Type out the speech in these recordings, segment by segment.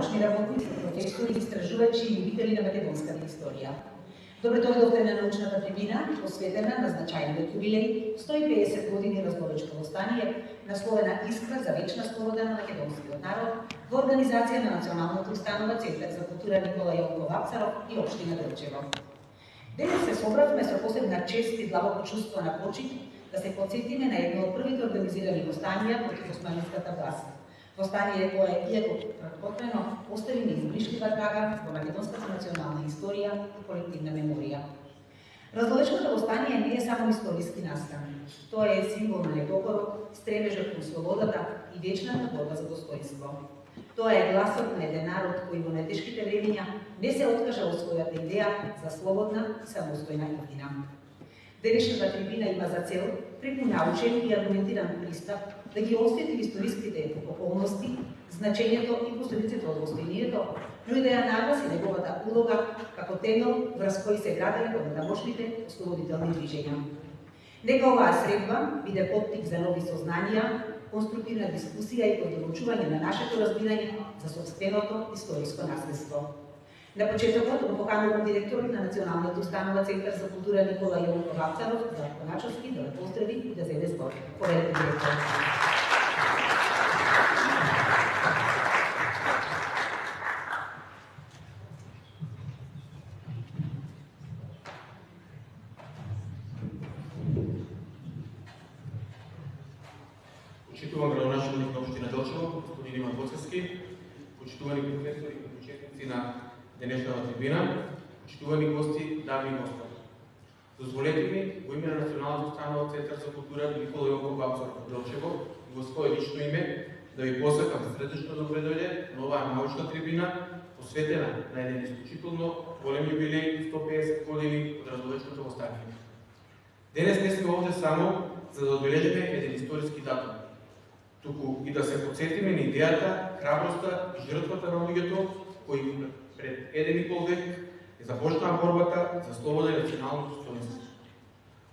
научни работници, професори, истражувачи и любители на македонската историја. Добре дојдовте на научната трибина, посветена на значајниот јубилеј 150 години разловечко востание, насловена Искра за вечна слобода на македонскиот народ, во организација на Националното установа Центар за култура Никола Јовков Вапцаров и општина Делчево. Денес се собравме со посебна чест и длабоко чувство на почит да се потсетиме на едно од првите организирани востанија против османската власт. Востание кое, иако краткотрено, остави неизбришлива трага во македонската национална историја и колективна меморија. Разловечкото востание не е само историски настан. Тоа е символ на недокорот, стремежот кон слободата и вечната борба за достоинство. Тоа е гласот на еден народ кој во најтешките времиња не се откажа од својата идеја за слободна и самостојна иднина. Денешната трибина има за цел, преку научен и аргументиран пристап, да ги осветли историските околности, значењето и последиците од востанието, но и да ја нагласи неговата улога како темел врз кој се граделе победоносните ослободителни движења. Нека оваа средба биде поттик за нови сознанија, конструктивна дискусија и подолучување на нашето разбирање за сопственото историско наследство. На почетокот го поканувам директорот на Националниот установа Центар за култура Никола Јовков Вапцаров за Коначовски да ве поздрави и да земе збор. Повелете, директор. Почитуван градоначелник на општина Делчево, господин Иван Боцевски, почитувани професори и учесници на денешната трибина, почитувани гости, дами и господа. Дозволете ми во име на Националното установа Центар за култура Никола Јовков Вапцаров од Делчево и во свое лично име да ви посакам средечно добре дојде на оваа научна трибина, посветена на еден исклучително голем јубилеј 150 години од разловечкото востание. Денес не сме овде само за да одбележиме еден историски датум, туку и да се потсетиме на идејата, храброста и жртвата на луѓето кои пред 1,5 век е започнаа борбата за слобода и национално достоинство.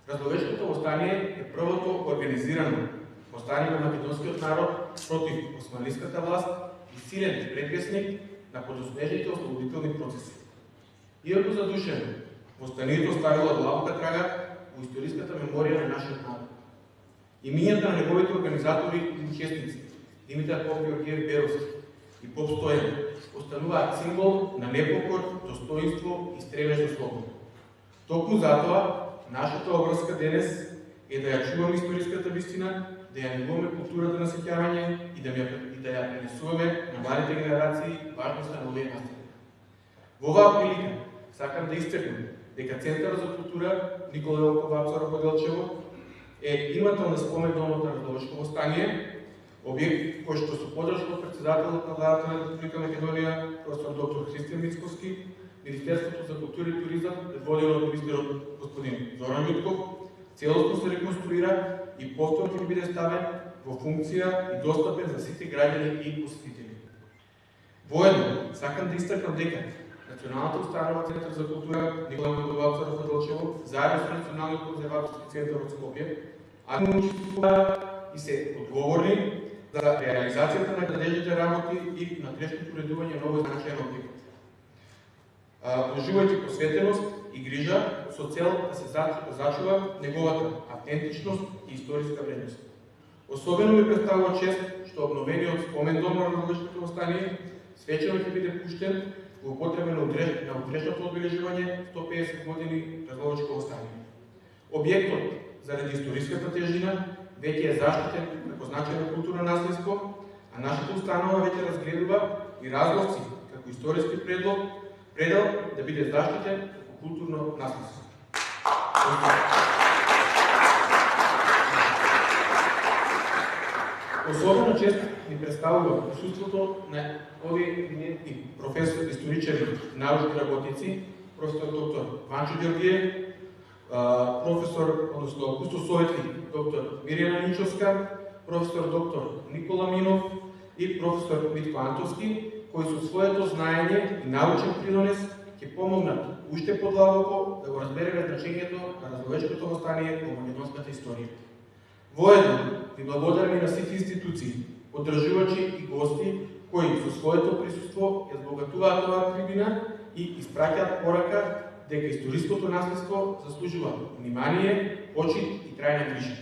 Разловечкото востание е првото организирано востание на македонскиот народ против османската власт и силен предвесник на подоснежните ослободителни процеси. Иако задушено, востанието оставило длабока трага во историската меморија на нашиот народ. Имињата на неговите организатори и учесници, Димитар Поп-Георгиев Беровски и Поп Стојан, остануваат символ на непокор, достоинство и стремеж до слобода. Токму затоа, нашата обврска денес е да ја чуваме историската вистина, да ја негуваме културата на сеќавање и да ја пренесуваме на младите генерации важноста на овие настани. Во оваа прилика сакам да истакнам дека Центарот за култура Никола Јовков Вапцаров од Делчево е имател на спомен-домот на разловечко востание, објект кој што со поддршка од председателот на владата на Република Македонија, професор доктор Христијан Мицкоски, Министерството за култура и туризам, предводено од министерот господин Зоран Јутков, целосно се реконструира и повторно ќе биде ставен во функција и достапен за сите граѓани и посетители. Воедно, сакам да истакнам дека Националната установа Центар за култура Никола Јовков Вапцаров од Делчево, заедно со Националниот конзерваторски центар од Скопје, активно учествуваат и се одговорни за реализацијата на градежните работи и на трешното уредување на овој значаен објект. Уживајќи посветеност и грижа со цел да се зачува неговата автентичност и историска вредност. Особено ми представува чест што обновениот спомен-дом на разловечкото востание свечено ќе биде пуштен во употреба на утрешното одбележување 150 години разловечко востание. Објектот, заради историската тежина, веќе е заштитен како значајно културно наследство, а нашата установа веќе разгледува и разловци како историски предел да биде заштитен како културно наследство. Особено чест ни представува присуството на овие именитни професори, историчари, научни работници, професор доктор Ванчо Ѓорѓиев, професор, односно кустоsoветник доктор Мирјана Ничовска, професор доктор Никола Минов и професор Митко Антовски, кои со своето знаење и научен принос ќе помогнат уште подлабоко да го разбереме значењето на разловечкото востание во македонската историја. Воедно ви благодарам и на сите институции, поддржувачи и гости кои со своето присуство ја збогатуваат оваа трибина и испраќаат порака дека историското наследство заслужува внимание, почит и трајна грижа.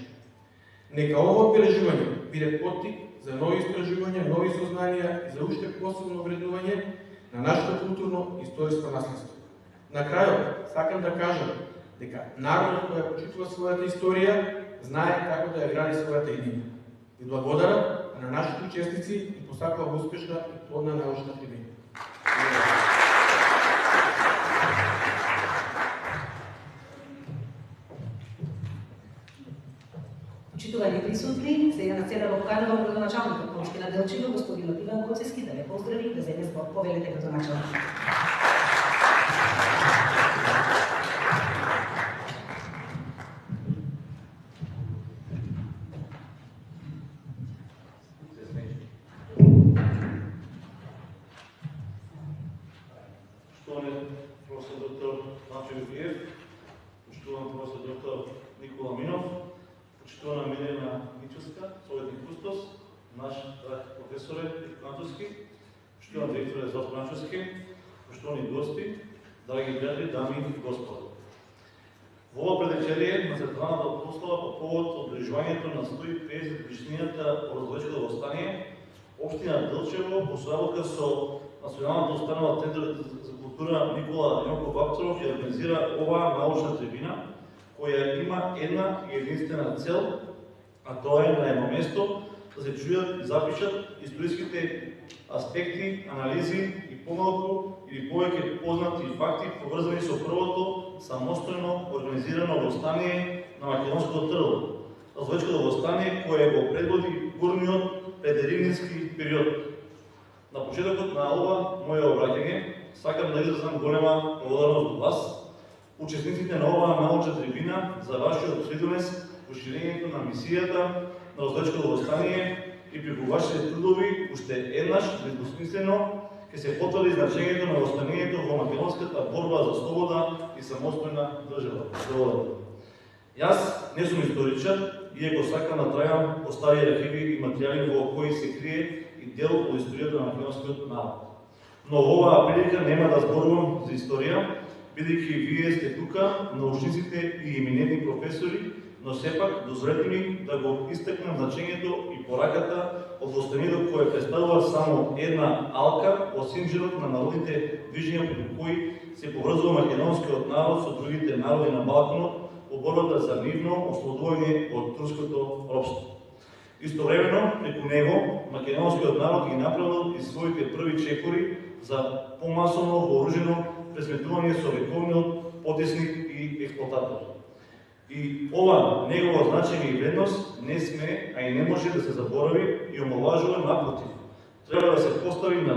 Нека ово одбележување биде поттик за нови истражувања, нови сознанија и за уште посебно вреднување на нашето културно-историско наследство. На крајот, сакам да кажам дека народот кој ја почитува својата историја знае како да ја гради својата иднина. Ви благодарам на нашите учесници и посакувам успешна и плодна научна трибина. Почитувани присутни, сега на сцена го поканувам градоначалникот на општина Делчево, господин Иван Коцевски, да ве поздрави и да земе збор. Повелете градоначалник. Почитувани професор доктор Начо Југиев, почитуван професор доктор Никола Минов, почитувана Милена Ничевска, советник кустос, наш драг професоре Начевски, почитуван директоре Златко Начевски, почитувани гости, драги пријатели, дами и господа. Во ова предвечерие на централната прослава по повод одбележувањето на 150 годишнината од Ослободечкото восстание, општина Делчево по соработка со Националната установа Центар за култура Никола Јонков Вапцаров ја организира оваа научна трибина, која има една и единствена цел, а тоа е на едно место да се чујат и запишат историските аспекти, анализи и помалку или повеќе познати факти поврзани со првото самостојно организирано восстание на македонското трдло, Ослободечкото восстание кое го предводи бурниот предеринински период. На почетокот на ова моје обраќање сакам да изразам голема благодарност до вас, учесниците на оваа научна трибина, за вашиот придонес во ширењето на мисијата на Ослободечкото восстание и преку вашите трудови уште еднаш недвосмислено ќе се потврди значењето на восстанието во македонската борба за слобода и самостојна држава. Јас не сум историчар, иако сакам да трајам по стари архиви и материјали во кои се крие и дел од историјата на македонскиот народ. Но во оваа прилика нема да зборувам за историја, бидејќи вие сте тука, научниците и еминентни професори, но сепак дозволете ми да го истакнам значењето и пораката од восстанието кое представува само една алка од синџирот на народните движења преку кои се поврзува македонскиот народ со другите народи на Балканот во борбата за мирно ослободување од турското робство. Истовремено, преку него, македонскиот народ ги направил и своите први чекори за помасовно вооружено пресметување со вековниот потесник и експлоататор. И ова негово значење и вредност не сме, а и не може да се заборави и омалважува, напротив. Треба да се постави на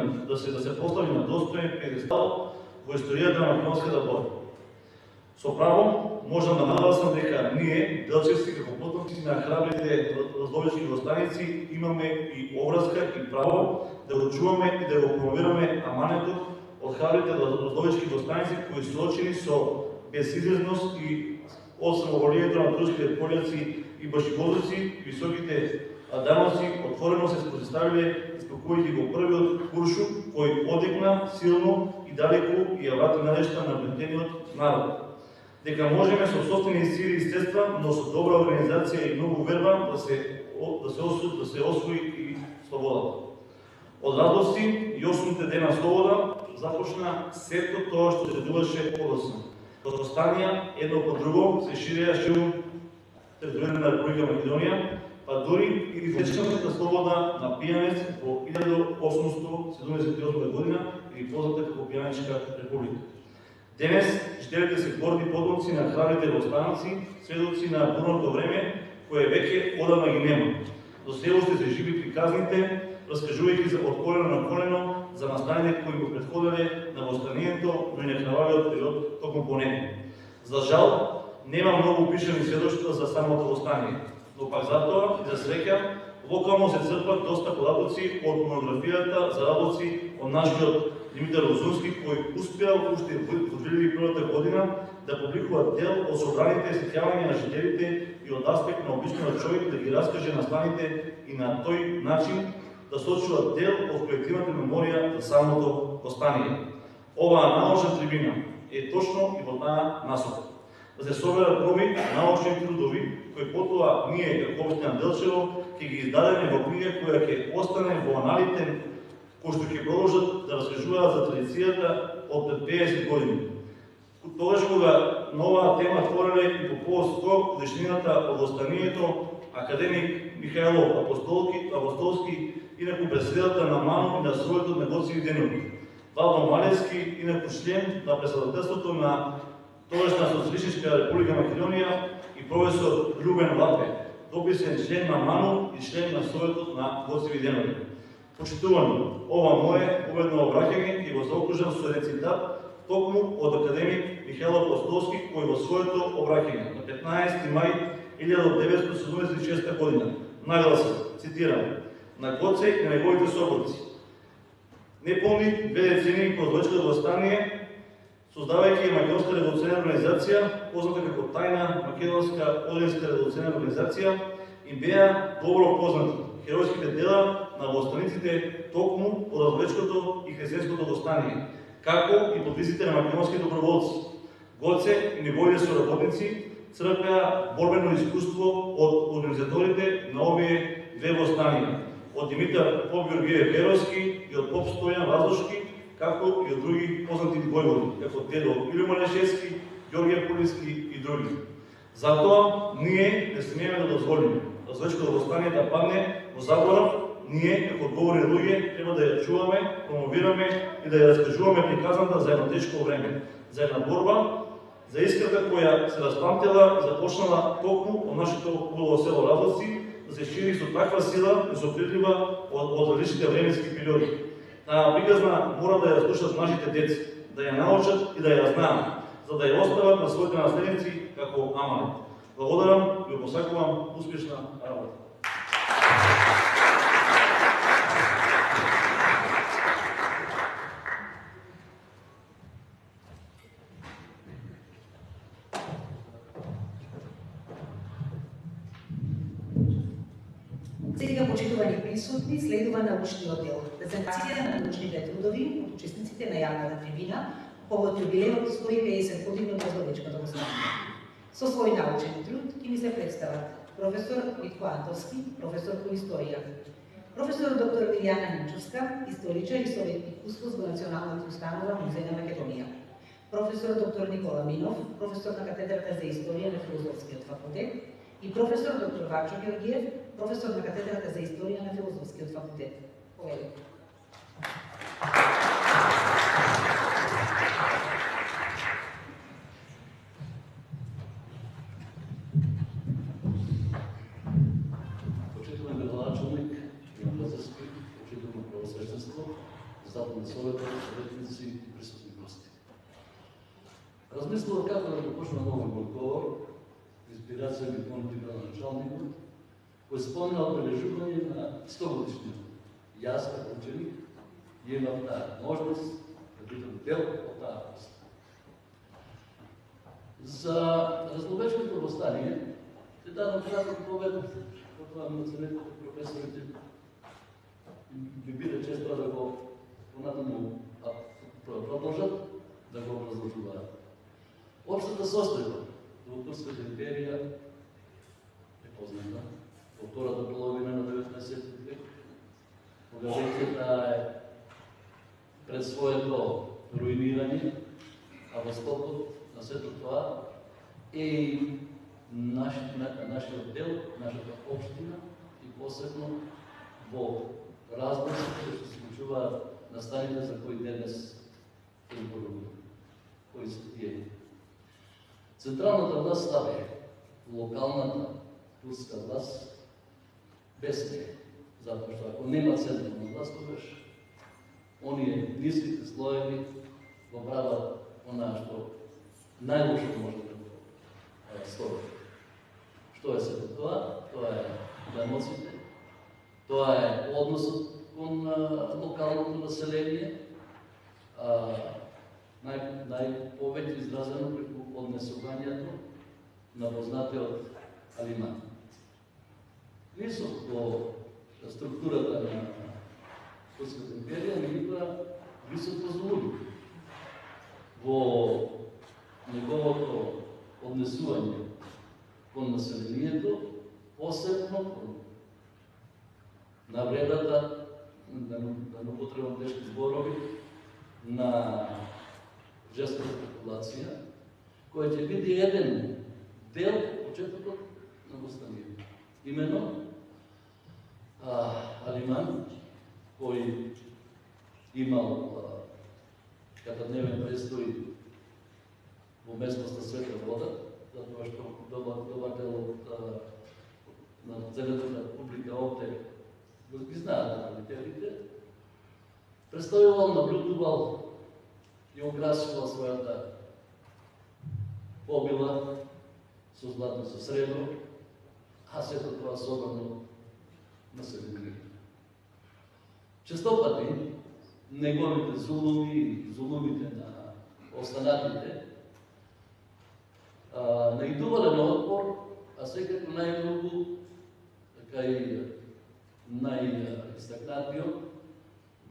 достоен педестал во историјата на македонската борба. Со право можам да нагласам дека ние, делчевци како потомци на храбрите ослободечки востаници, имаме и обврска и право да го чуваме и да го промовираме аманетот од храбрите ослободечки востаници кои се соочени со безизлезност и од самоволието на турските пољаци и башибозуци, високите даноци отворено се спротивставиле испокојќи го првиот куршум кој одекна силно и далеку и ја врати надежта на вредениот народ. Дека можеме со собствени сили и средства, но со добра организација и многу верба да се освои и слободата. Од радости и 8 дена слобода започна сето тоа што се дуваше подоцна. Восстанија едно по друго се ширеа ширум територијата на Република Македонија, па дури и вечната слобода на Пијанец во 1878 година или позната како Пијанечка република. Денес жителите се горди потомци на храбрите востаници, сведоци на бурното време кое веќе одамна ги нема. До се уште се живи приказните, раскажувајќи за од колено на колено за настаните кои го претходеле на востанието, но и некрававиот период токму по него. За жал, нема многу пишани сведоштва за самото востание, но пак затоа и за среќа локално се црпат доста податоци од монографијата за работи од нашиот Димитар Озунски, кој успеал уште во 2001 година да публикува дел од собраните сеќавања на жителите и од аспект на обичниот човек да ги раскаже настаните и на тој начин да сочува дел од колективната меморија за самото востание. Оваа научна трибина е точно и во таа насока. Да се соберат нови научни трудови, кои потоа ние, како општина Делчево, ќе ги издадеме во книга која ќе остане во аналите, кои што ќе продолжат да раскажуваат за традицијата од пред 50 години. Тогаш кога нова тема твореле и по повод 100 годишнината од востанието, академик Михајло Апостолски, инаку председател на МАНУ и на својот негоциви денови. Валдо Малевски, инаку член на председателството на тогашна Социјалистичка република Македонија и професор Љубен Лапе, дописен член на МАНУ и член на Советот на негоциви денови. Почитувани, ова мое победно обраќање ќе го заокружам со еден цитат токму од академик Михајло Апостолски, кој во своето обраќање на 15 мај 1976 година нагласи, цитирам: "На Гоце и на неговите соборци, неполни 2 децении по злоечкото востание, создавајќи Македонска револуционарна организација, позната како тајна Македонска одинска револуционарна организација, им беа добро познати херојските дела на востаниците токму од злоечкото и христијанското востание, како и подвизите на македонски доброволци. Гоце и неговите соработници црпеа борбено искуство од организаторите на овие две востанија, од Димитар Поп Георгиев Геровски и од Поп Стојан Вазлошки, како и од други познати војводи, како Дедо Илио Малешевски, Ѓорѓе Полински и други. Затоа ние не смееме да дозволиме да злоечкото востание да падне во заборав. Ние, како одговорни луѓе, треба да ја чуваме, промовираме и да ја раскажуваме приказната за едно тешко време, за една борба, за искрата која се распамтила и започнала токму од нашето убаво село Разлоци, да се шири со таква сила и со придлива од различните временски периоди. Таа приказна мора да ја слушат нашите деца, да ја научат и да ја знаат, за да ја остават на своите наследници како аманет. Благодарам и посакувам успешна работа. Сега, почитувани присутни, следува научниот дел. Презентација на научните трудови од учесниците на јавната трибина повод јубилеот 150 години од злоечкото востание. Со свој научен труд ќе ни се представат професор Митко Антовски, професор по историја, професор доктор Мирјана Нинчовска, историчар и советник кустос во Националната установа Музеј на Македонија, професор доктор Никола Минов, професор на катедрата за историја на Филозофскиот факултет, и професор доктор Вачо Георгиев, професор на катедрата за историја на Филозофскиот факултет. Повелете. Почитуван градоначалник Иван Лазарски, почитувано правосвещенство, председател на Советот, съветници и присутни гости. Размислував како да почна новиот говор, инспирација ми понуди градоначалникот, кој спомна одбележување на 100 годишниот. Јас, како ученик, имав таа можност да бидам дел од таа поста. За разлобечкото востание ќе дадам кратко повед, потоа ми оценете професорите би биде често да го понатаму продолжат да го образложуваат. Општата состојба во Турската империја е позната во втората половина на 19 век, кога веќе таа е пред своето руинирање, а во скопот на сето тоа е и нашиот дел, нашата општина и посебно во разлозите кои се случуваат настаните за кои денес изборуваме, кои се тие. Централната власт става локалната турска власт без неја, затоа што ако нема централна власт, тогаш оние ниските слоеви го прават онаа што најлошо може да го стори. Што е сето тоа? Тоа е даноците, тоа е односот кон локалното население, најповеќе изразено преку однесувањето на познатиот алиман. Близо до структурата на Турската империја, меѓутоа високо злуби во неговото однесување кон населението, посебно кон навредата, да не употребам тешки зборови, на жестока популација, која ќе биде еден дел почетокот на восстанието. Именно Алиман, кој имал катадневен престој во местноста Света вода, затоа што добар дел од на целата публика овде ги знаат родителите, престојувал, наблюдувал и украсувал својата побила со злато, со сребро, а сето тоа собрано население. Често пати неговите зулумите на останатите наидувале на отпор, а секако најмногу, така и најистакнатиот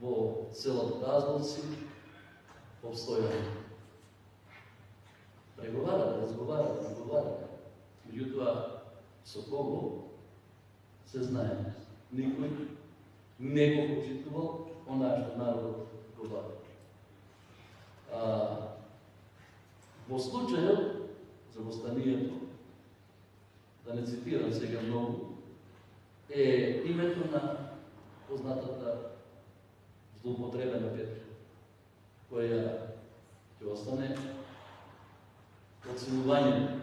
во селото Казболци, обстојано. Разговарат. Меѓутоа, со кого се знае. Никој не го почитувал онаа што народот го бави. Во случајот за восстанието, да не цитирам сега многу, е името на познатата злоупотребена Петка, која ќе остане одсилување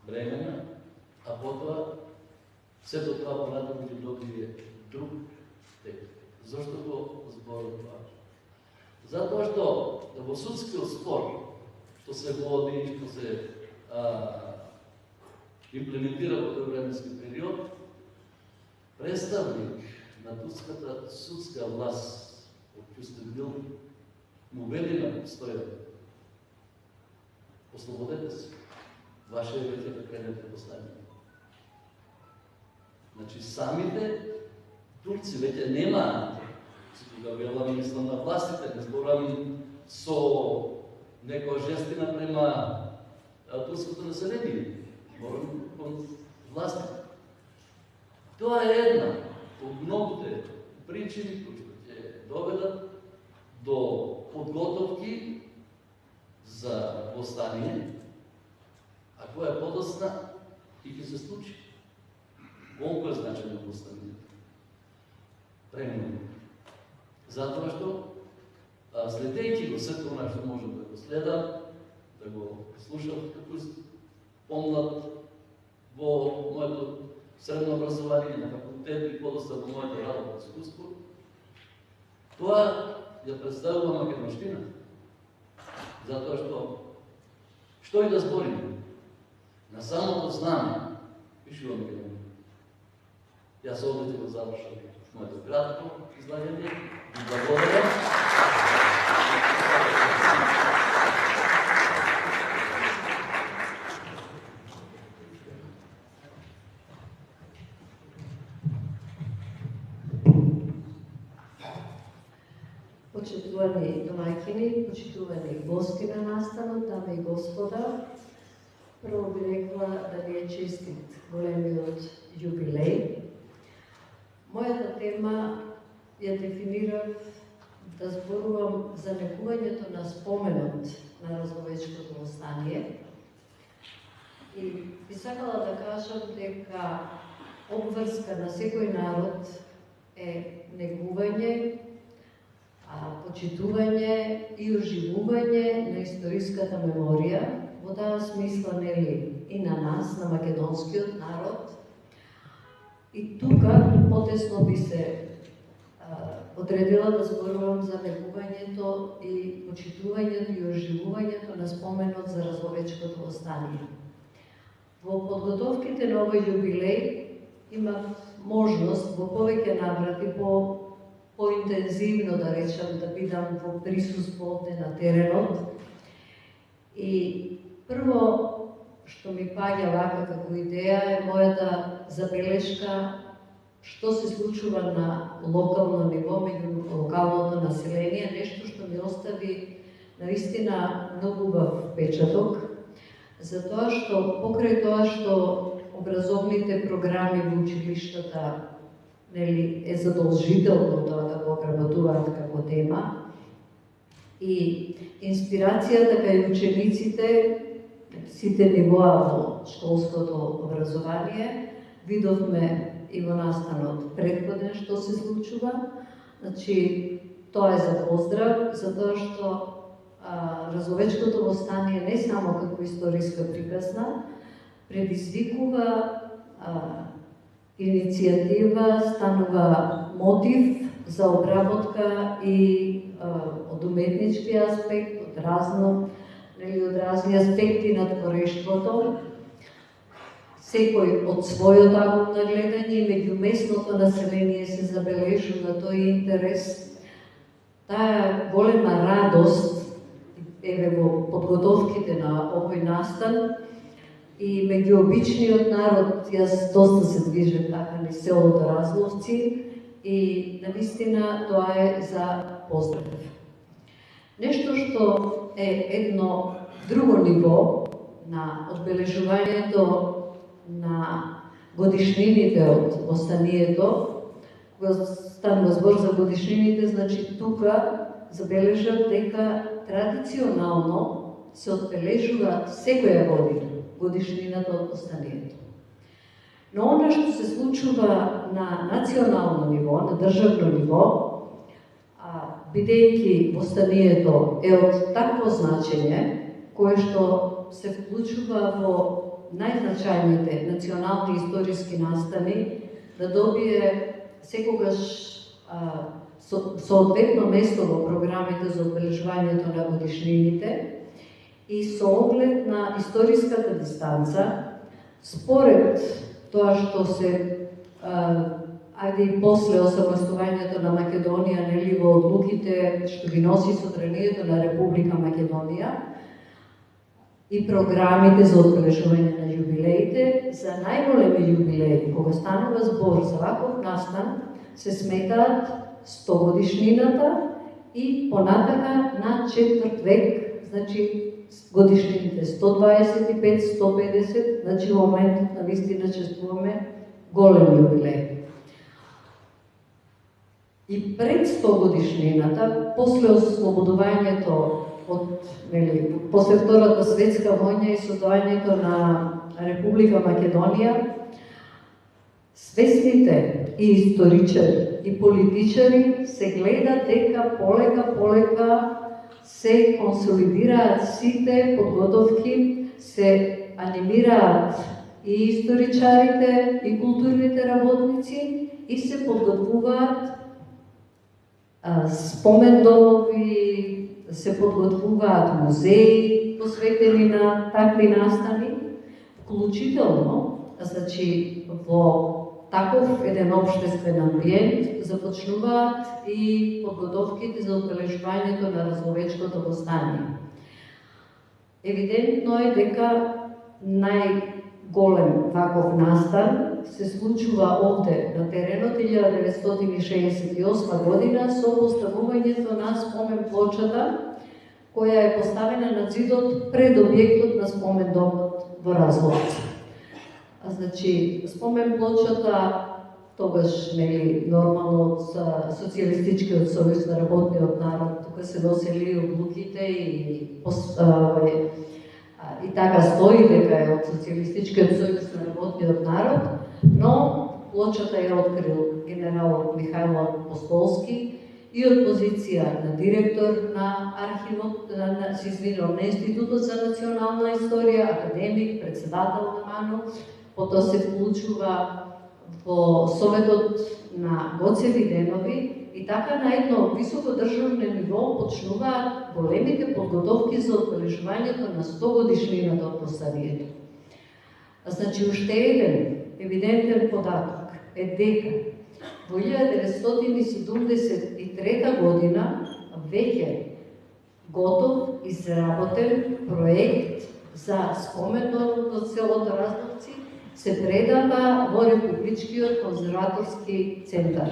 бремена, а потоа сето тоа понатаму ќе добие друг тек. Зошто го зборам тоа? Затоа што во судскиот спор што се води, што се имплементира во тој временски период, представник на турската судска власт од Кюстендил му вели на постојано: ослободете се, ваше е веќе да кренете восстание. Значи, самите турци веќе немаат, кога велам, мислам на властите, не зборам со некоја жестина према турското население, зборам кон властите. Тоа е една од многуте причини кои ќе доведат до подготовки за восстание, а која подосна и ќе се случи. Колку е значено восстанието? Премногу. Затоа што, следејќи го сето она што можам да го следам, да го слушам како помлад во моето средно образование на факултет и подоста во моето работно искуство, тоа ја представува македонштина. Затоа што и да збориме, на самото знаме пишува Македонија. Јас овде ќе го завршам моето кратко излагање. Ви благодарам. Почитувани домаќини, почитувани гости на настанот, дами и господа, прво би рекла да ви е честит големиот јубилеј. Мојата тема ја дефинирав да зборувам за негувањето на споменот на Разловечкото восстание и би сакала да кажам дека обврска на секој народ е негување, почитување и оживување на историската меморија, во таа смисла, нели, и на нас, на македонскиот народ. И тука потесно би се одредила да зборувам за негувањето и почитувањето и оживувањето на споменот за Разловечкото восстание. Во подготовките на овој јубилеј имав можност во повеќе наврати поинтензивно, да речам, да бидам во присуство овде на теренот. И прво што ми паѓа вака како идеја е мојата забелешка што се случува на локално ниво, меѓу локалното население, нешто што ми остави наистина многу убав печаток, затоа што покрај тоа што образовните програми во училиштата е задолжително тоа да го обработуваат како тема и инспирацијата кај учениците, сите нивоа во школското образование, видовме и во настанот предходен што се случува. Значи, тоа е за поздрав, затоа што Разловечкото востание не само како историска приказна, предизвикува иницијатива, станува мотив за обработка и од уметнички аспект, од разни аспекти на творештвото, секој од својот агот на гледање и меѓу местното население се забележува тој интерес, таа голема радост во подготовките на овој настан и меѓу обичниот народ. Јас доста се движам така низ селото Разловци и навистина тоа е за поздрав. Нешто што е едно друго ниво на одбележувањето на годишнините од востанието, кога станува збор за годишнините, значи тука забележат дека традиционално се одбележува секоја година годишнината од востанието. Но она што се случува на национално ниво, на државно ниво, бидејќи востанието е од такво значење, кое што се вклучува во најзначајните национални историски настани, да добие секогаш соодветно место во програмите за одбележувањето на годишнините и со оглед на историската дистанца, според тоа што се ајде и после осамостојувањето на Македонија, нели во одлуките што ги носи содржанието на Република Македонија и програмите за одбележување на јубилеите, за најголеми јубилеи, кога станува збор за ваков настан, се сметаат 100 годишнината и понатака на 4 век, значи годишнините 125, 150, значи во моментот на вистина чествуваме голем јубилеј. И пред 100 годишнината, после ослободувањето после Втората светска војна и создавањето на Република Македонија, свесните и историчари и политичари се гледа дека полека се консолидираат сите подготовки, се анимираат и историчарите и културните работници и се подготвуваат спомендомови, се подготвуваат музеи посветени на такви настани, вклучително, значи во таков еден општествен амбиент започнуваат и подготовките за одбележувањето на Разловечкото востание. Евидентно е дека најголем ваков настан се случува овде на теренот 1968 година со поставувањето на спомен плочата која е поставена на зидот пред објектот на спомендомот во Разловци. Значи, спомен плочата тогаш нормално од Социјалистичкиот сојуз на работниот народ, тука се досели одлуките и така стои дека е од Социјалистичкиот сојуз на работниот народ, но плочата ја открил генералот Михајло Апостолски и од позиција на директор на архивот, на Институтот за национална историја, академик, председател на МАНО, потоа се вклучува во Советот на Гоце Виденови и така на едно високо државно ниво почнуваат големите подготовки за одбележувањето на 100 годишнината од востанието. Значи, уште еден евидентен податок е дека во 1973 година веќе готов изработен проект за спомендомот од селото Разловци се предава во Републичкиот конзерваторски центар.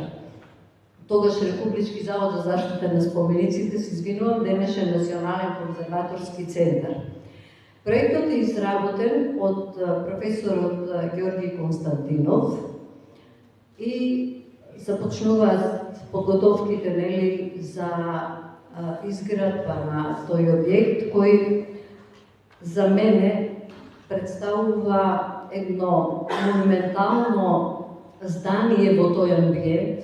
Тогаш Републички завод за заштита на спомениците, се извинувам, денешен Национален конзерваторски центар. Проектот е изработен од професорот Георги Константинов и започнуваат подготовките за изградба на тој објект, кој за мене представува едно монументално здание во тој амбиент.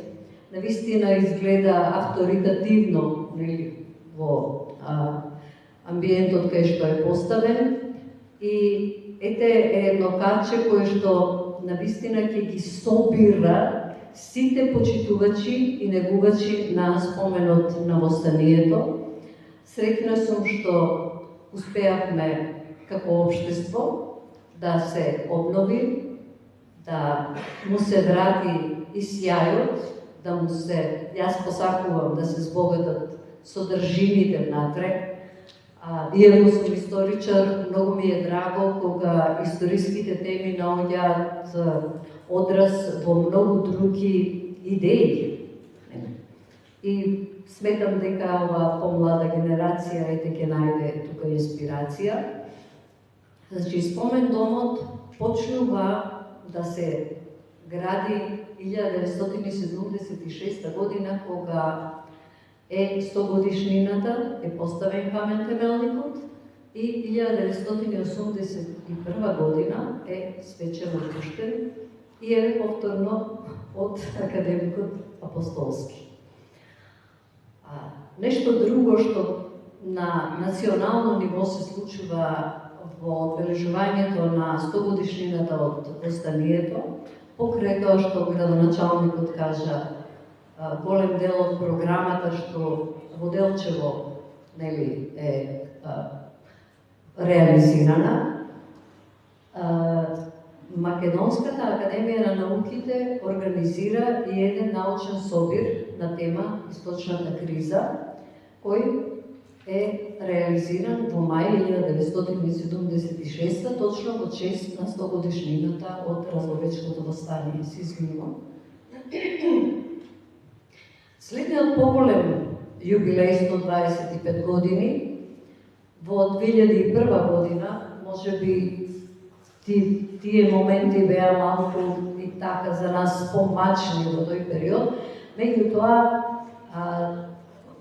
Навистина изгледа авторитативно во амбиентот кај што е поставен и ете едно каче кое што навистина ќе ги собира сите почитувачи и негувачи на споменот на востанието. Среќна сум што успеавме како општество да се обнови, да му се врати и сјајот, да му се, јас посакувам да се збогатат содржините внатре. Иако сум историчар, многу ми е драго кога историските теми наоѓаат одраз во многу други идеи. И сметам дека ова помлада генерација ќе најде тука инспирација. Значи, спомен домот почнува да се гради 1976 година, кога е 100 годишнината, е поставен камен темелникот и 1981 година е свечено пуштен и е повторно од академикот Апостолски. Нешто друго што на национално ниво се случува во одбележувањето на 100 годишнината од востанието, покрај тоа што градоначалникот кажа, голем дел од програмата што во Делчево е реализирана. Македонската академија на науките организира и еден научен собир на тема Источната криза, кој е реализиран во мај 1976, точно во чест на 100 годишнината од Разловечкото востание. Се извинувам. Следниот поголем јубилеј 125 години во 2001 година, можеби тие моменти беа малку и така за нас помачни во тој период, меѓутоа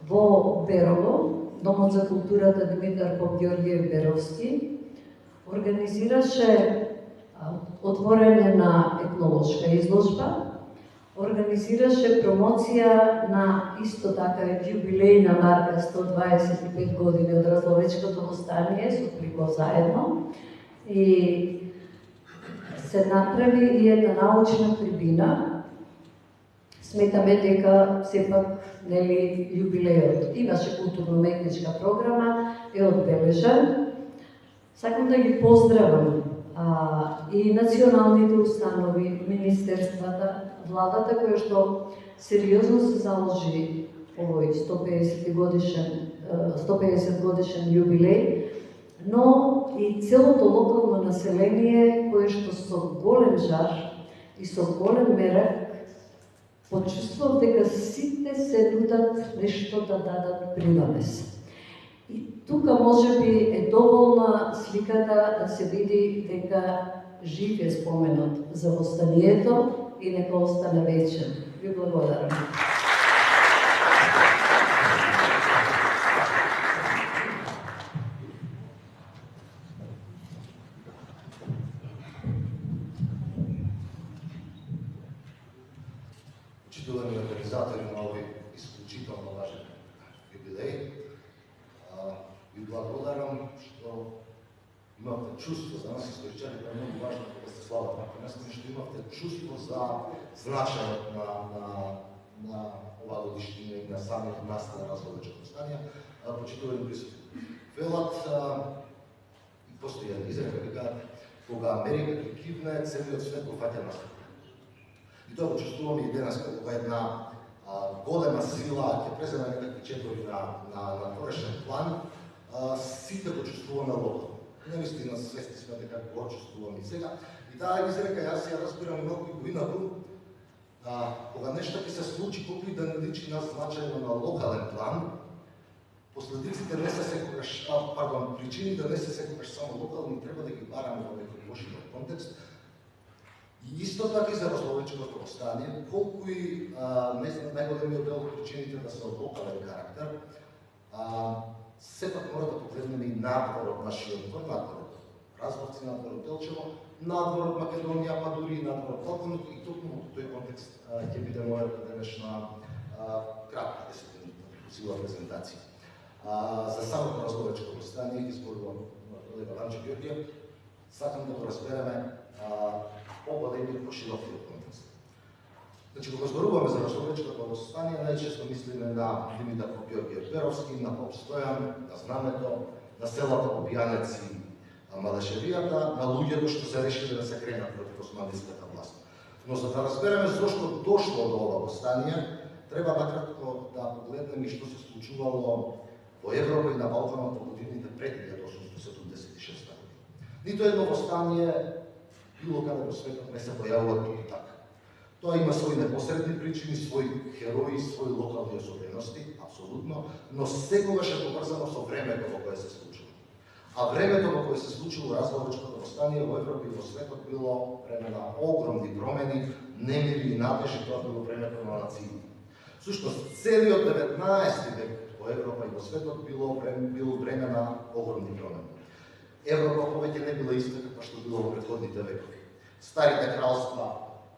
во Берово, Домот за културата Димитар Попѓорѓиев Беровски организираше отворење на етнолошка изложба, организираше промоција на исто така јубилејна марка 125 години од Разловечкото востание со Прико заедно и се направи и една научна трибина. Сметаме дека сепак јубилејот имаше културно-уметничка програма, е одбележан. Сакам да ги поздравам и националните установи, министерствата, владата која што сериозно се заложи овој 150 годишен јубилеј, но и целото локално население кое што со голем жар и со голем мерак почувствував дека сите се нудат нешто да дадат принос. И тука можеби е доволна сликата да се види дека жив е споменот за востанието и нека остане вечен. Ви благодарам. Почитувани организатори на овој исклучително важен юбилеј, ви благодарам што имавте чувство за нас историчарите, е многу важно да се слават на место, што имавте чувство за значајот на оваа годишнина и на самиот настан на Разловечкото востание. Почитувани присутни. Велат и постои една изрека, дека кога Америка ќе кивне, целиот свет го фаќа на себе. И тоа го чувствуваме и денес, кога една голема сила ќе преземе некакви четови на порешен план, сите го чувствуваме локално. Наистина свести сме дека го чувствуваме и сега. И таа изрека јас ја разбирам многу поинаку. Кога нешто ќе се случи, колку и да не личи на значајно на локален план, последиците не се секогаш, причините не се секогаш само локални, треба да ги бараме во некој поширок контекст. И исто така и за Рословечкото востание, колку и најголемиот дел од причините да се од локален карактер, сепак мора да погледнеме и надвор од нашиот двор, надвор од Разбовци, надвор од Делчево, надвор од Македонија, па дури и надвор од Балканот, и токму во тој контекст ќе биде мојата денешна кратка 10-минутна сила презентација. За самото Рословечко востание ги зборувам на колега Ранчо Ѓорѓев, сакам да го разбереме по-големиот, поширокиот контекст. Значи, кога зборуваме за Рословечкото востание, најчесто мислиме на Димитар Ѓорѓев Перовски, на Поп Стојан, на Знамето, на селата Обијанец и Малешевијата, на луѓето што се решиле да се кренат против османлиската власт. Но за да разбереме зошто дошло до ова востание, треба накратко да погледнеме што се случувало во Европа и на Балканот во годините пред 1876 година. Нито едно востание било каде во светот не се појавува туку така. Тоа има свои непосредни причини, свои херои, свои локални особености, апсолутно, но секогаш е поврзано со времето во кое се случува. А времето во кое се случило Рословечкото востание во Европа и во светот било време на огромни промени, немири и надежи, тоа било времето на нациите. Всушност, целиот 19 век во Европа и во светот било време на огромни промени. Европа повеќе не била иста каква што било во претходните векови. Старите кралства,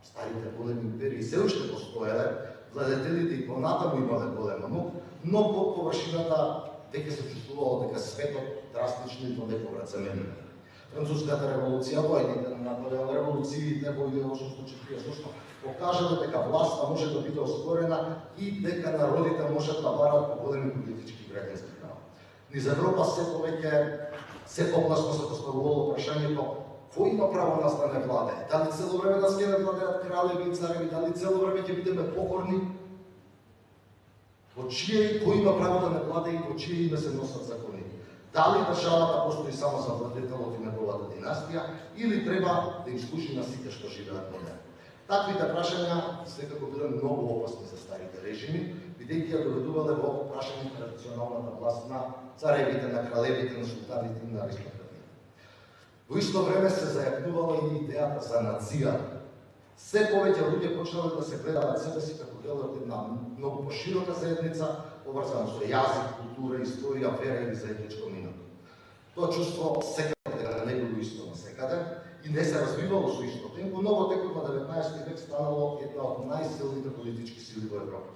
старите големи империи се уште постоеле, владетелите и понатаму имале голема моќ, но по површината веќе се чувствувало дека светот драстично и во неповрат се менува. Француската револуција, војните на Наполеон, револуциите во 1848 покажале дека власта може да биде оспорена и дека народите можат да барат поголеми политички и граѓански права. Низ Европа се погласно се поставувало прашањето кој има право да стане владе? Дали цело време да ќе владеат кралеви и цареви, дали цело време ќе бидеме покорни? Во чие кој има право да не владее и во чие име се носат закони? Дали државата постои само за владетелот и неговата династија или треба да им служи на сите што живеат во неа? Таквите прашања секако биле многу опасни за старите режими, бидејќи ја доведувале во прашање традиционалната власт на царевите, на кралевите, на султаните и на аристократите. Во исто време се зајакнувала и идејата за нација. Се повеќе луѓе почнале да се гледаат себе си како дел од една многу поширока заедница, поврзана со јазик, култура, историја, вера или заедничко минато. Тоа чувство секаде не било исто насекаде и не се развивало со исто темпо, но во текот на 19 век станало една од најсилните политички сили во Европа.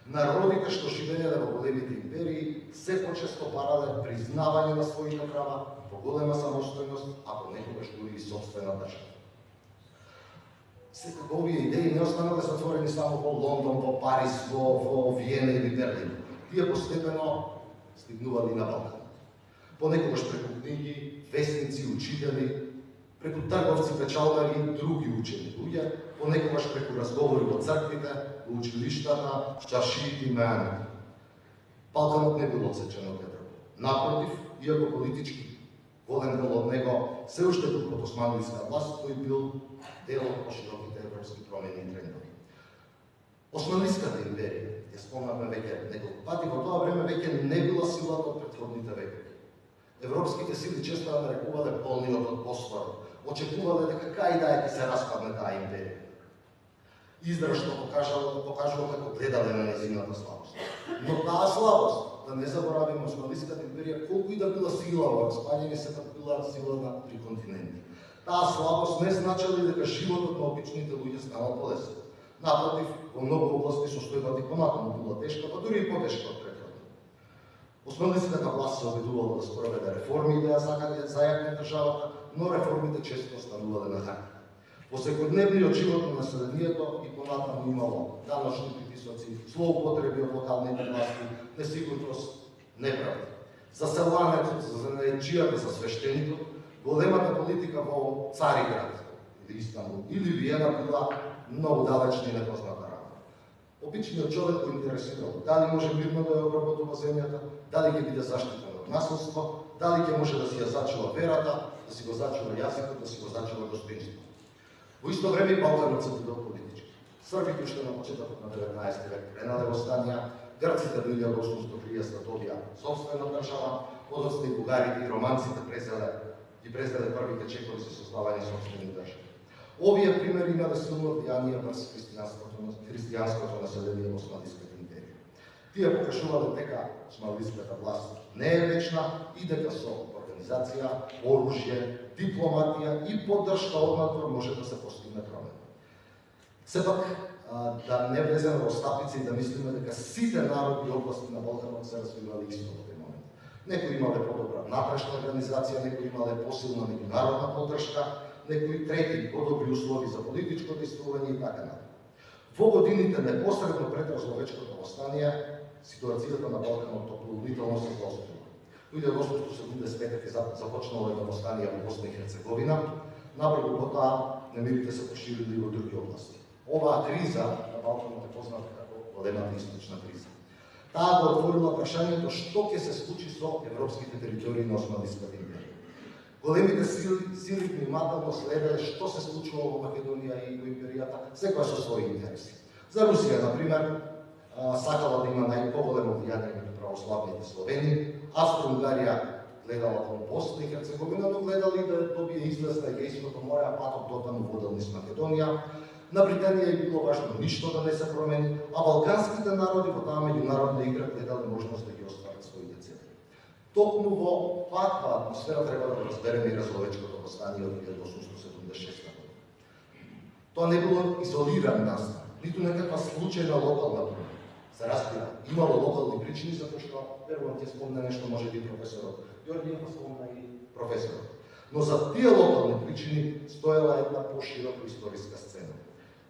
Народите што живееле во големите империи се почесто барале признавање на своите права, поголема самостојност, а понекогаш дури и сопствена држава. Секако овие идеи не останале затворени само во Лондон, во Париз, во Виена или Берлин. Тие постепено стигнували на Балкан. Понекогаш преку книги, вестници, учители, преку трговци, печалбари и други учени луѓе, понекогаш преку разговори во црквите, во училиштата, чаршиите и мајаните. Балканот не бил отсечен од Европа. Напротив, иако политички голем дел од него се уште тук од османлиска власт, кој бил дел од пошироките европски промени и трендови. Османлиската империја, ја спомнавме веќе неколку пати, во тоа време веќе не била силата од претходните векови. Европските сили често ја нарекувале полниот од Босфор, очекувале дека кај да ќе се распадне таа империја. Израз што покажува како гледале на нејзината слабост. Но таа слабост, да не заборавиме, османлиската империја, колку и да била сила во распаѓање, сепак била сила на 3 континенти. Таа слабост не значила дека животот на обичните луѓе станал полесен. Напротив, во многу области состојбата и понатаму била тешка, па дури и потешка од претходно. Османлиската власт се обидувала да спроведе реформи и да ја зајакне државата, но реформите често останувале на харта. Во секојдневниот живот на населението и понатаму имало даночни притисоци, злоупотреби од локалните власти, несигурност, неправда. За селанецот, за занајчијата, за свештеникот, големата политика во Цариград или Истанбул или Виена била многу далечна и непозната работа. Обичниот човек го интересирал дали може мирно да ја обработува земјата, дали ќе биде заштитен од насилство, дали ќе може да си ја зачува верата, да си го зачува јазикот, да си го зачува достоинството. Во исто време Балканот се будел политички. Србите уште на почетокот на 19 век пренале восстанија, грците до 1830 добија собствена држава, подоцна и бугарите и романците презеле првите чекори за создавање собствени држави. Овие примери имале силно влијание врз христијанското население во Османлиската империја. Тие покажувале дека османлиската власт не е вечна и дека со организација, оружје, дипломатија и поддршка однатвор може да се постигне промена. Сепак, да не влеземе во стапици и да мислиме дека сите народи и области на Балканот се развивале исто во тој момент. Некои имале подобра внатрешна организација, некои имале посилна меѓународна поддршка, некои трети подобри услови за политичко действување и така натаму. Во годините непосредно пред Разловечкото восстание, ситуацијата на Балканот допълнително се заострила. Во 1875 започнало едно восстание во Босна и Херцеговина, набрзо потоа немирите се поширили и во други области. Оваа криза на Балканот е позната како големата источна криза. Таа го отворила прашањето што ќе се случи со европските територии на Османлиската империја. Големите сили внимателно следеле што се случува во Македонија и во империјата, секоја со своји интереси. За Русија, например, сакала да има најповолемо влијание меѓу православните Словени, Австро-Унгарија гледала кон Босна и Херцеговина, но гледали да добие излез на Егејското море, а патот дотаму водел низ Македонија. На Британија е било важно ништо да не се промени, а балканските народи во таа меѓународна игра гледале можност да ги остварат своите цели. Токму во ваква атмосфера треба да разбереме и Разловечкото восстание од 1876 година. Тоа не било изолиран настан, ниту некаква случајна локална промена. Се разбира, имало локални причини за тоа што верувам ќе спомне нешто можеби професорот Ѓорѓиев, па спомна и професорот. Но за тие локални причини стоела една поширока историска сцена.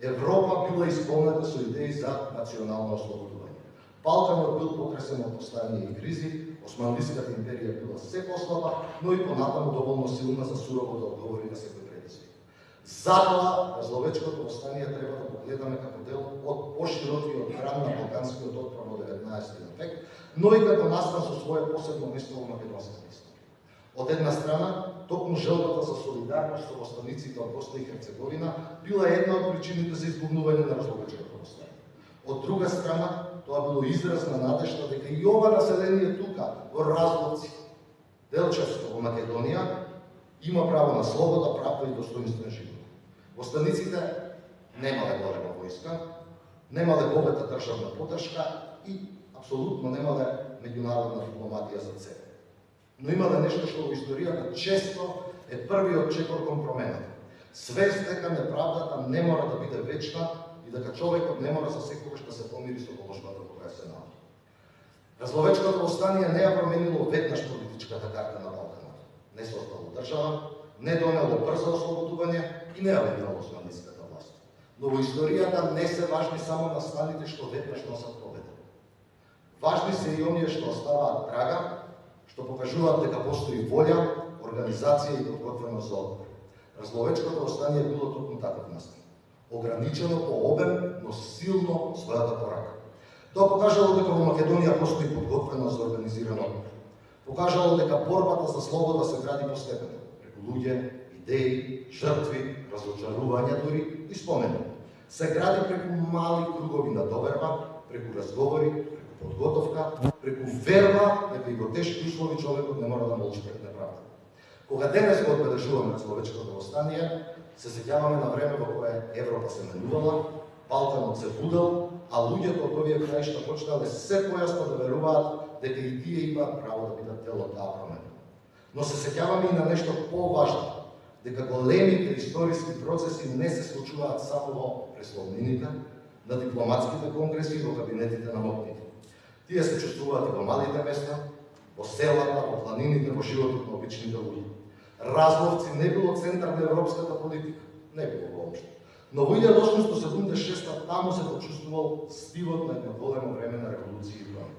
Европа била исполнета со идеи за национално ослободување. Балканот бил потресен од повстања и кризи, Османлиската империја била се послаба, но и понатаму доволно силна за сурово да одговори на секој предизвик. Затоа Разловечкото восстание треба да погледаме како дел од поширокиот кран на балканскиот отпор во 19 век, но и како настан со свое посебно место во македонската историја. Од една страна, токму желбата за солидарност со восстаниците од Босна и Херцеговина била една од причините за избухнување на Разловечкото восстание. Од друга страна, тоа било израз на надежда дека и ова население тука, во Разловци, Делчевско во Македонија, има право на слобода, правда и достоинствен живот. Восстаниците немале голема војска, немале богата државна поддршка и апсолутно немале меѓународна дипломатија за цел. Но имале нешто што во историјата често е првиот чекор кон промената. Свест дека неправдата не мора да биде вечна и дека човекот не мора за секогаш да се помири со положбата во која се наоѓа. Разловечкото восстание не ја променило веднаш политичката карта на Балканот. Не создало држава, не донело брзо ослободување и не ја легнало османлиската власт. Но во историјата не се важни само настаните што веднаш носат победа. Важни се и оние што оставаат трага, што покажуваат дека постои волја, организација и подготвеност за одбор. Разловечкото восстание било токму таков настан. Ограничено по обем, но силно својата порака. Тоа покажало дека во Македонија постои подготвеност за организиран одбор. Покажало дека борбата за слобода се гради постепено, преку луѓе, идеи, жртви, разочарувања дури и спомени. Се гради преку мали кругови на доверба, преку разговори, преку подготовка, преку верба дека и во тешки услови човекот не мора да молчи пред неправда. Кога денес го одбележуваме Разловечкото восстание, се сеќаваме на време во кое Европа се менувала, Балканот се будел, а луѓето од овие краишта почнале се појасно да веруваат дека и тие имаат право да бидат дел од таа промена. Но се сеќаваме и на нешто поважно, дека големите историски процеси не се случуваат само во пресловнините, на дипломатските конгреси и во кабинетите на моќните. Тие се чувствуваат и во малите места, во селата, во планините, во животот на обичните луѓе. Разловци не било центар на европската политика, не било воопшто. Но во 1876 таму се почувствувал стивот на едно големо време на револуција и промена.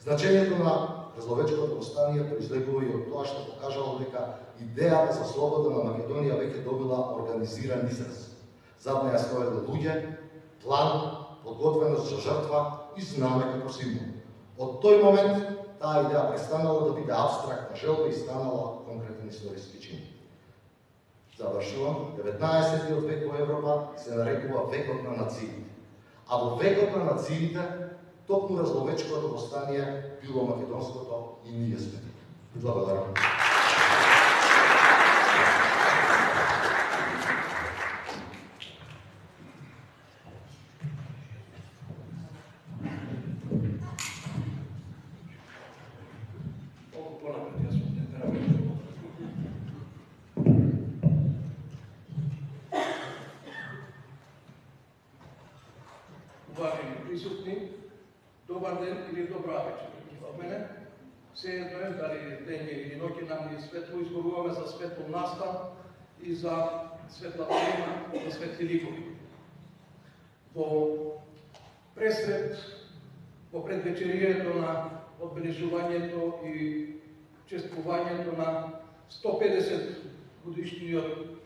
Значењето на Разловечкото восстание произлегува и од тоа што покажало дека идејата за слобода на Македонија веќе добила организиран израз. Зад неја стоеле луѓе, план, подготвеност за жртва и знаме како символ. Од тој момент таа идеја престанала да биде абстрактна желба и станала конкретен историски чин. Завршувам, 19 век во Европа се нарекува векот на нациите. А во векот на нациите, токму разловечкото востание било македонското и ние сме. Благодарам. Уважаеми присутни, добар ден или добра вечер. Од мене се едно е дали ден или ноќе нам е светло, изборуваме за светло настан и за светла тема, за светли ликови. Во пресред, во предвечерието на одбележувањето и чествувањето на 150 годишниот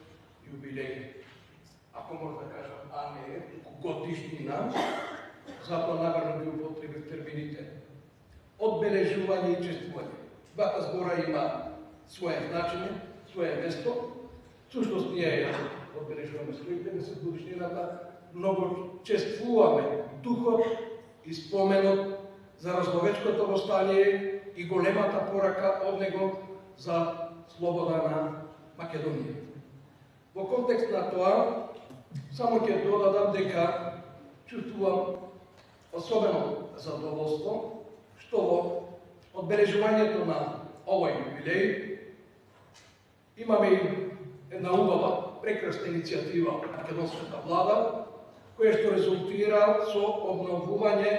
јубилеј, ако може да кажам, а не годишнина, затоа наврно би употребив термините одбележување и чествување. Двата збора има свое значење, свое место. Всушност ние ја одбележуваме 150 годишнината, многу чествуваме духот и споменот за разловечкото востание и големата порака од него за слобода на Македонија. Во контекст на тоа, само ќе додадам дека чувствувам особено задоволство што во одбележувањето на овој јубилеј имаме и една убава, прекрасна иницијатива од македонската влада, која што резултира со обновување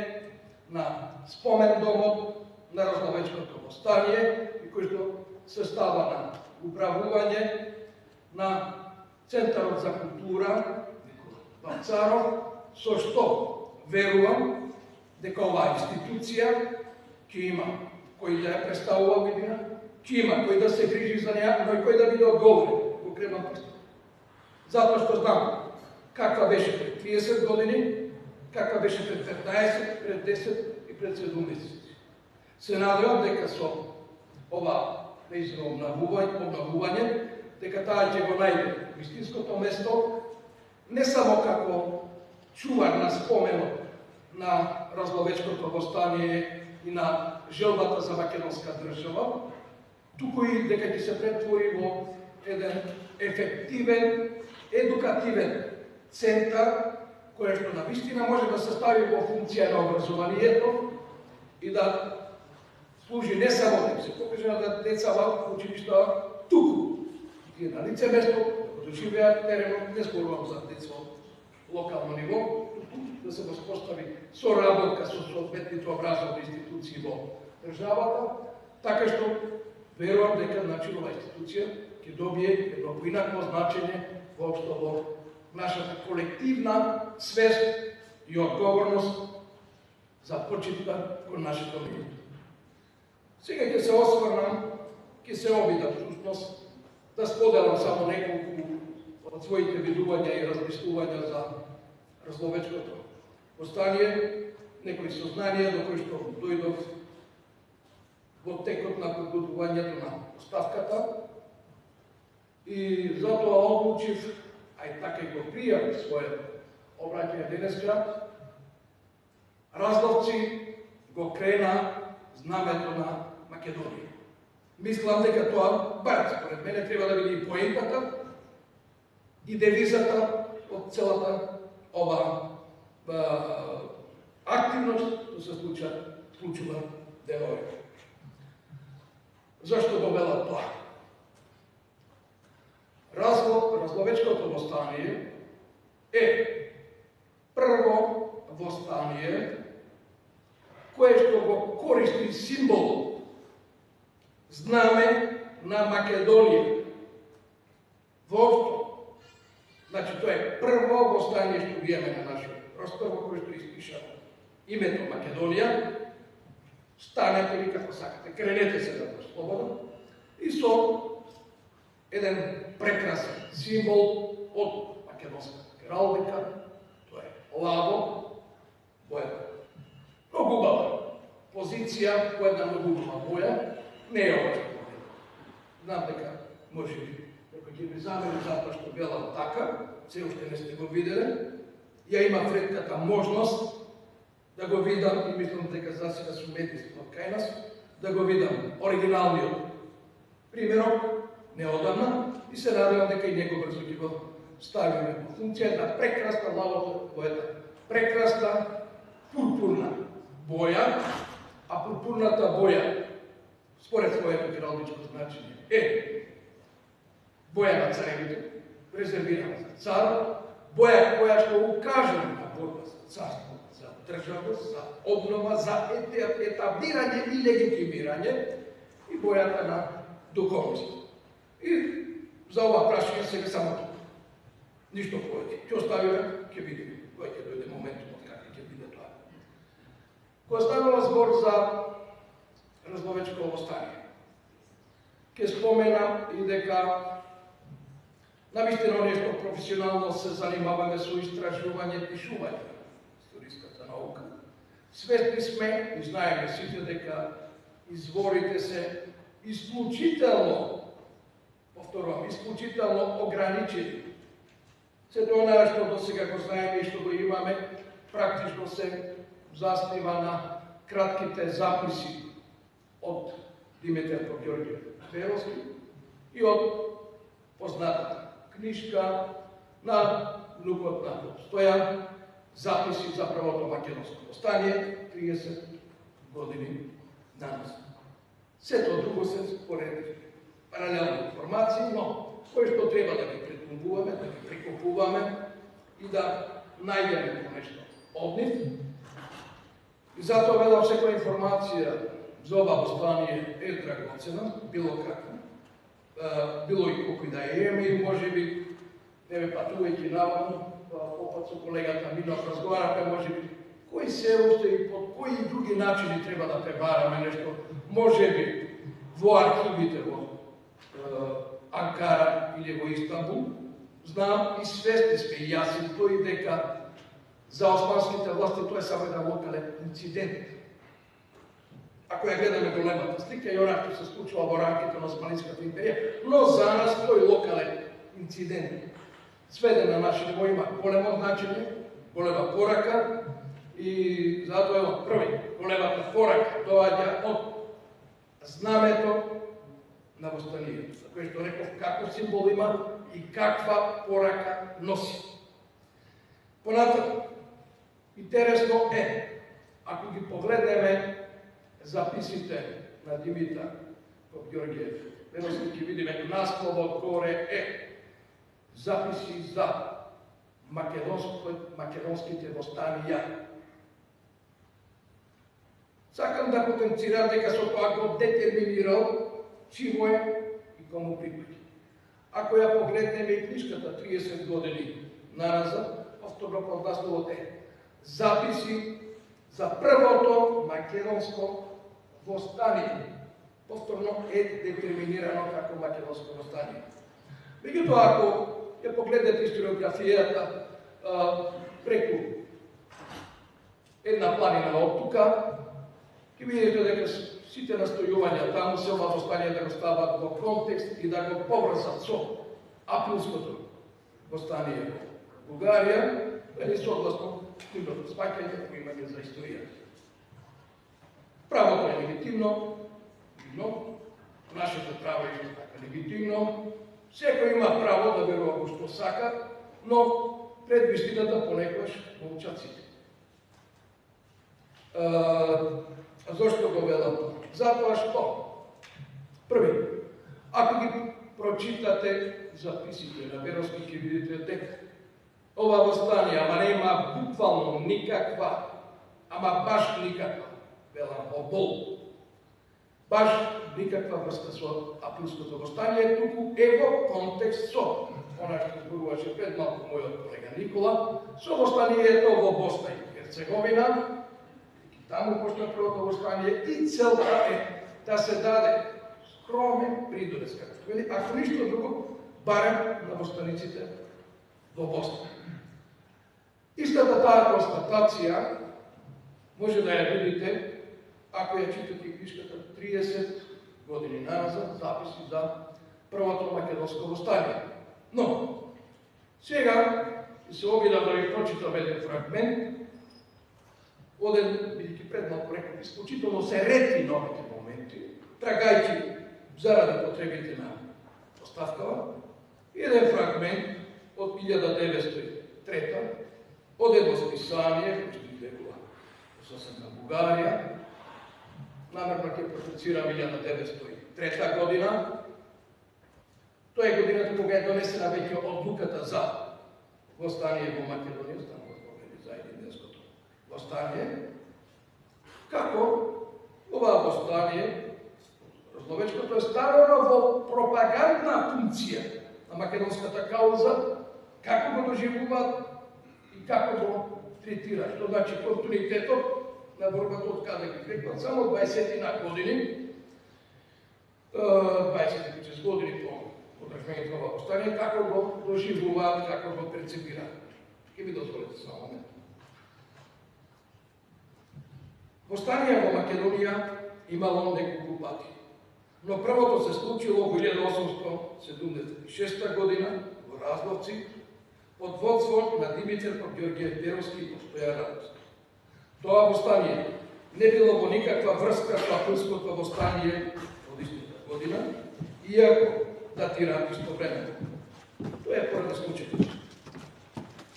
на спомен домот на разловечкото востание и кој што се става на управување на Центарот за култура Вапцаров, со што верувам дека оваа институција ќе има кој да ја представува година, ќе има кој да се грижи за неја, но и кој да биде одговорен во кревна пристап. Затоа што знам каква беше пред 30 години, каква беше пред 15, пред 10 и пред 7 месеци. Се надевам дека со ова неизно обновување, дека таа ќе го најде истинското место, не само како чувар на споменот на разловечкото востание и на желбата за македонска држава, туку и дека ќе се претвори во еден ефективен, едукативен центар, кој што навистина може да се стави во функција на образованието и да служи не само да се покаже на деца во училишта, туку и на лице место, да доживеат теренот, не зборувам за деца локално ниво, да се воспостави соработка со соодветните образовни институции во државата, така што верувам дека ова институција ќе добие едно поинакво значење воопшто во нашата колективна свест и одговорност за почитка кон нашето минуто. Сега ќе се осврнам, ќе се обидам всушност да споделам само неколку од своите видувања и размислувања за разловечкото востание, некои сознанија до кои што дојдов во текот на подготвувањето на оставката и затоа одлучив, ај така и го пријав своје обраќање денеска, Разловци го крена знамето на Македонија. Мислам дека тоа, бар според мене, треба да биде и поентата и девизата од целата ова активност што се случува деновите. Зашто го велат тоа? Разловечкото востание е прво востание кое што го користи символ, знаме на Македонија. Воопшто. Значи, тоа е прво востание што го имаме на нашиот простор, во кој што испиша името Македонија. Станете ли како сакате, кренете се да слободно и со еден прекрасен символ од македонската хералдика, тоа е ладо, бојата. Многу убава позиција, која една многу убава боја, не е ова што говорим. Знам дека може би некој ќе ми замери затоа што велам така, се уште не сте го виделе. Ја имав ретката можност да го видам и мислам дека засега сум медиски од кај нас, да го видам оригиналниот примерок неодамна и се надевам дека и него брзо ќе го ставиме во функција. Една прекрасна лавата поета, прекрасна пурпурна боја, а пурпурната боја според своето хералдичко значење е боја на царевите, резервирана за цар, боја која што укажува на борба за царство, за држава, за обнова, за етаблирање и легитимирање и бојата на духовност. И за ова прашање сега само тоа. Ништо повеќе. Ќе оставиме, ќе видиме кој ќе дојде моментот како ќе биде тоа. Кога станува збор за Разловечко востание, ќе споменам и дека навистина оние што професионално се занимаваме со истражување и пишување, историската наука, свесни сме и знаеме сите дека изворите се исклучително, повторувам, исклучително ограничени. Сето онаа што досега го знаеме и што го имаме, практично се заснива на кратките записи од Димитар Георгиев Беровски и од познатата книжка на внукот на Стојан, записи за првото македонско востание, 30 години наназад. Сето друго се според паралелни информации, но кој што треба да ги претумбуваме, да ги прикопуваме и да најдеме нешто од нив. И затоа велам секоја информација за ова востание е драгоцена, било каква, било и колку и да имаме и можеби, еве патувајќи наваму, опат со колегата Минов разговараме, можеби, кои се уште и под кои други начини треба да пребараме нешто, можеби во архивите во Анкара или во Истанбул. Знам и свесни сме и јас и тој дека за османските власти тоа е само еден локален инцидент. Ако ја гледаме големата слика и она што се случува во рамките на Османската империја, но за нас тој локален инцидент сведен на наше ниво има големо значење, голема порака и затоа први големата порака доаѓа од знамето на востанието, за кое што реков каков символ има и каква порака носи. Понатаму, интересно е, ако ги погледнеме записите на Димитар Георгиев Беровски, ќе видиме насловот горе е записи за македонските востанија. Сакам да потенцирам дека со тоа го детерминирал чимо е и кому припаѓа. Ако ја погледнеме и книжката 30 години наназад, повторно под насловот е записи за првото македонско востание. Повторно е детерминирано како македонско востание. Меѓутоа, ако ја погледнете историографијата преку една планина од тука, ќе видите дека сите настојувања таму се ова востание да го стават во контекст и да го поврзат со априлското востание во Бугарија, или согласно нивното сваќање кој имаме за историјата. Правото е легитимно, но нашето право е исто така легитимно. Секој има право да верува во што сака, но пред вистината понекогаш молчат сите. Зошто го велам тоа? Затоа што, први, ако ги прочитате записите на Беровски, ќе видите дека ова востание, ама нема буквално никаква, ама баш никаква, велам, обол, баш никаква врска со априлското востание, туку е во контекст со, она што зборуваше пред малку мојот колега Никола, со востанието во Босна и Херцеговина, таму почна првото востание и целта е да се даде скромен придорец, како што вели, ако ништо друго, барем на востаниците во Босна. Истата таа констатација може да ја видите ако ја читате книжката 30 години назад, записи за првото македонско востание. Но, сега се обидам да ви прочитам еден фрагмент, оден, бидејќи пред малку реков, исклучително се ретки новите моменти, трагајќи заради потребите на поставкава, еден фрагмент од 1903 од едно списание, кој што излегува во соседна Бугарија, намерно ќе продуцирам 1903 година. Тоа е годината кога е донесена веќе одлуката за востание во Македонија, станува збор за единското востание. Како ова востание, Розловечкото, е ставено во пропагандна функција на македонската кауза, како го доживуваат и како го третираат. Што значи континуитетот на борбата од каде ги крекват само 20 години, 26 години по одржувањето на ова востание, како го доживуваат, како го перцепираат. Ке ми дозволите само момент. Востание во Македонија имало неколку пати, но првото се случило во 1876 година во Разловци под водство на Димитар Георгиев Перовски и Постојан Радовски. Тоа востание не било во никаква врска со априлското востание од истата година, иако датираат истовремено. Тоа е првиот случај.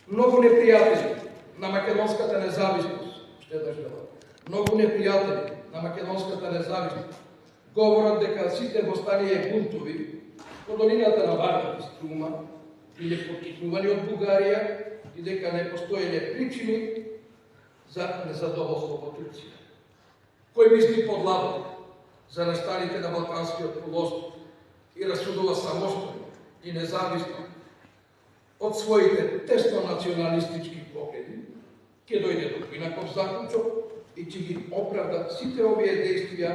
Многу непријатели на македонската независност, што е држава, многу непријатели на македонската независност говорат дека сите востанија бунтови по долината на Варна и Струма биле поткикнувани од Бугарија и дека не постоеле причини за незадоволство во Турција. Кој мисли подладно за настаните на Балканскиот полуостров и расудува самостојно и независно од своите тесно националистички погледи, ќе дојде до поинаков заклучок и ќе ги оправда сите овие действија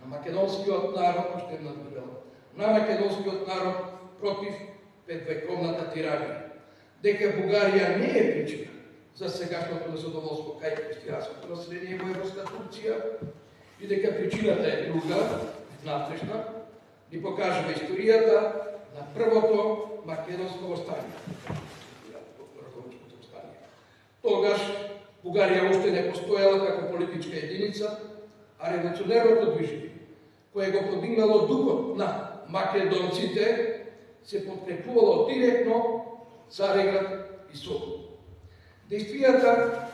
на македонскиот народ, што е надврвела, на македонскиот народ против петвековната тиранија, дека Бугарија не е причина за сегашното незадоволство кај христијанското население во Европска Турција и дека причината е друга, внатрешна, ни покажува историјата на првото македонско востание. Тогаш Бугарија уште не постоела како политичка единица, а револуционерното движење, кое го подигнало духот на македонците, се подкрепувало директно Цареград и Сопот. Действијата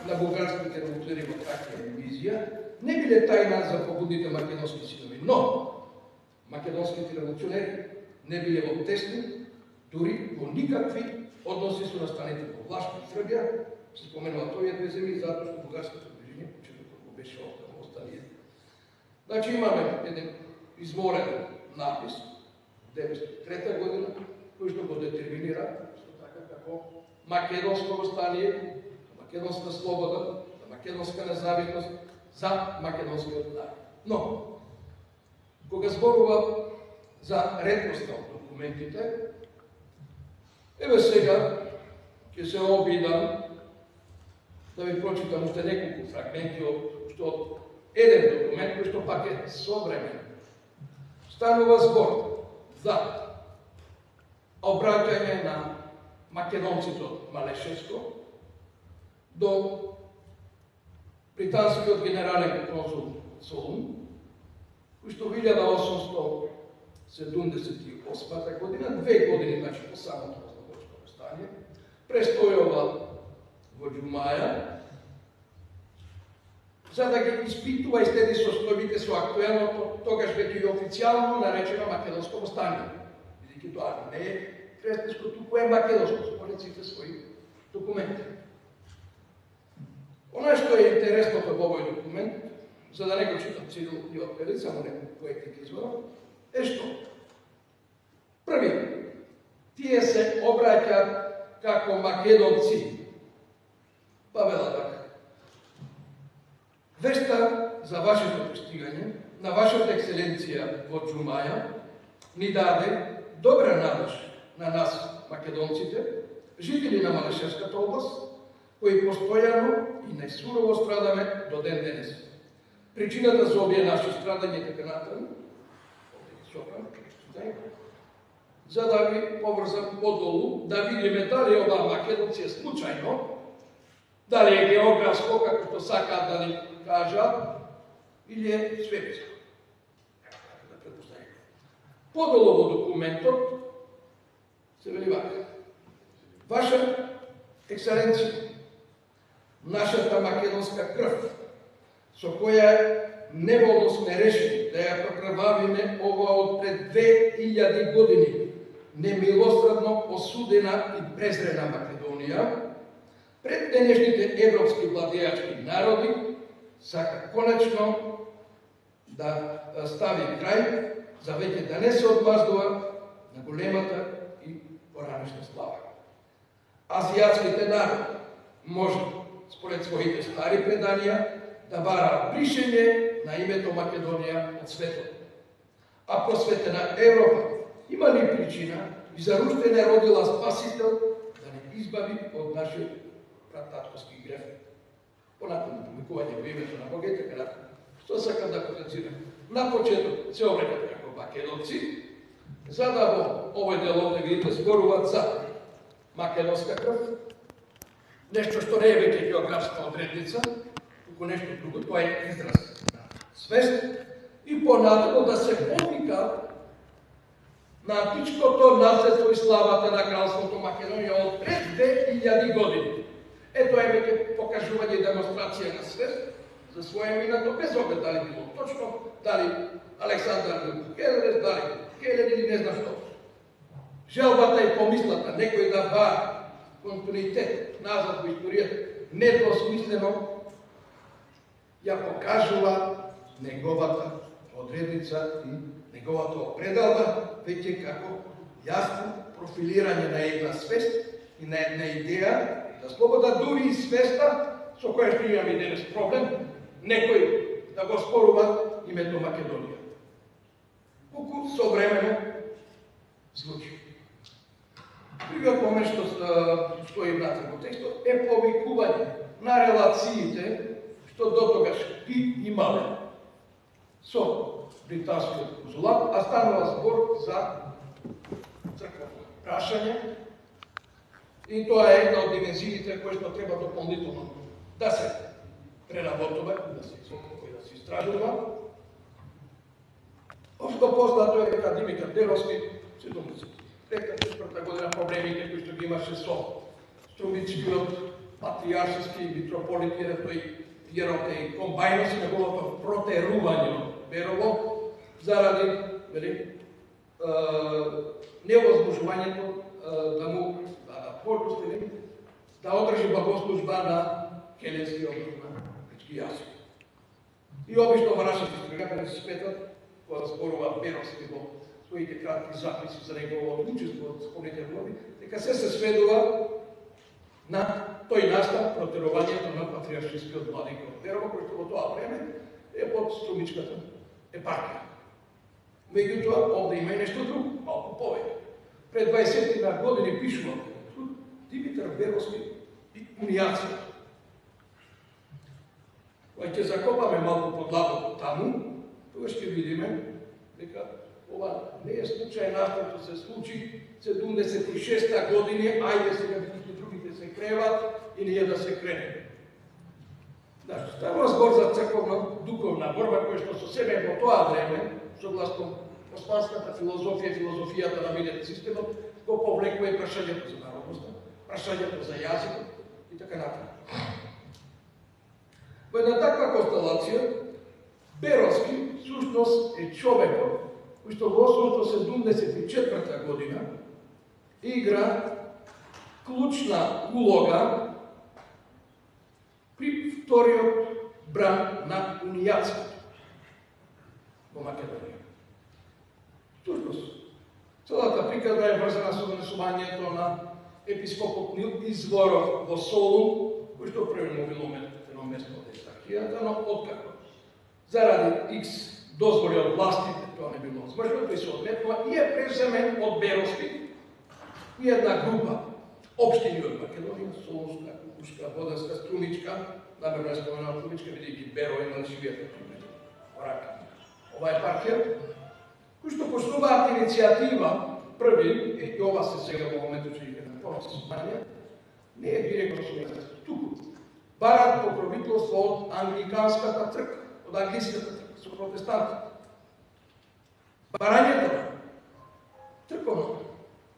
на бугарските револуционери во Тракија и Мизија не биле тајна за побудните македонски синови, но македонските револуционери не биле во тесни, дури во никакви односи со настаните во власт и Србија. Се споменува тој две земји затоа што бугарското движење почетокот го беше останало остание. Значи имаме еден изморен напис 1903 година, кој што го детерминира што така како македонско востание, македонска слобода, македонска независност за македонскиот народ. Но кога зборува за ретноста од документите, еве сега ќе се обидам да ви прочитам уште неколку фрагменти од еден документ кој што пак е современ. Станува збор за обраќање на македонците од Малешевско до британскиот генерален консул Солун, кој што 1878 година, 2 години значи по самото Розловечко востание, престојува во Џумаја, за да ги испитува и следи состојбите со актуелното, тогаш веќе и официјално наречено македонско востание. Бидејќи тоа не е христијанско, туку е македонско, според сите своји документи. Она што е интересното во овој документ, за да не го читам целиот период, само некои поети ги извадам, е што први, тие се обраќаат како македонци. Па вела така. Веста за вашето пристигање, на вашата екселенција во Џумаја, ни даде добра надеж на нас, македонците, жители на Малешевската област, кои постојано и најсурово страдаме до ден денес. Причината за овие наши страдања и така натаму, за да ви поврзам подолу, да видиме дали ова македонци е случајно, дали е географско, како што сакаат да ни кажат, или е светско. Да предпоставим. Подолу во документот се вели вака. Ваша Ексцеленција, нашата македонска крв, со која неволно сме решили да ја прокрвавиме ова од пред 2000 години немилосредно осудена и презрена Македонија, пред денешните европски владеачки народи, сака конечно да стави крај за веќе да не се одмаздува на големата и поранешна слава. Азијатските народи може, според своите стари преданија, да бара бришење на името Македонија од светот. А просветена Европа има ли причина и за уште не родила спасител да не избави од нашиот прататковски греф? Понатаму помикување во името на Бога и така натаму. Што сакам да потенцирам? На почеток се обрекат како македонци, за да во овој дел овде видите зборуваат за македонска крв, нешто што не е веќе географска одредница, туку нешто друго, тоа е израз на свест, и понатаму да се повика на античкото наследство и славата на кралството Македонија од пред 2000 години. Ето е веќе покажување и демонстрација на свест за своје минато, без оглед дали било точно, дали Александар Келерес, дали Келер или не знам што. Желбата и помислата некој да бара континуитет назад во историјата недвосмислено ја покажува неговата одредница и неговата определба, веќе како јасно профилирање на една свест и на една идеја, да слобода дури и свеста, со која што имаме денес проблем, некој да го спорува името Македонија. Колку современо звучи. Друга помеш што стои внатре во текстот е повикување на релациите што дотогаш би имале со британскиот конзулат, а станува збор за црквено прашање, и тоа е една од димензиите кои што треба дополнително да се преработува, да се истражува. Општо познато е дека Димитар Беровски, 74 година проблемите кои што ги имаше со Струмичкиот патриаршиски митрополит, jer тој вјеровте и комбајно си неговото протерување од Берово заради невозможувањето да му подпустили да одржи богослужба на келенски образ на Печки Јасин. И обично во нашата историја да се сметат, кога зборува Беровски во своите кратки записи за неговото учество од спомните глави, дека се сведува на тој настан протерувањето на патриаршискиот владика од Берово, кој што во тоа време е под Струмичката епархија. Меѓутоа, овде има и нешто друго, малку повеќе. Пред 20 години пишува Димитар Беровски и унијација. Кога ќе закопаме малку подлабоко таму, тогаш ќе видиме дека ова не е случај настан, се случи 76 години, ајде сега бидејќи другите се креват и ние да се кренеме. Значи, става збор за црковна духовна борба, која што со себе во тоа време, согласно османската филозофија, филозофијата на милет системот, го повлекува и прашањето за народноста, прашањето за јазикот и така натаму. Во една таква констелација, Беровски сушност е човекот кој што во 874 година игра клучна улога при вториот бран на унијација во Македонија. Сушност, целата приказна е врзана со донесувањето на епископот Нил Изворов во Солун, кој што првено било едно место од епархијата, но откако заради X дозволи од властите, тоа не било возможно, тој се одметнува и е преземен од Беровски и една група општини од Македонија, Солунска, Кукушка, Воданска, Струмичка, намерно е споменала Струмичка, бидејќи Беро има на живијата во рака. Ова епархија, кои што почнуваат иницијатива први, и ова се сега во моментот ќе ќе на Испанија, не е директно со Министерство, туку барат покровителство од англиканската црква, од англиската црква, со протестанти. Барањето црковно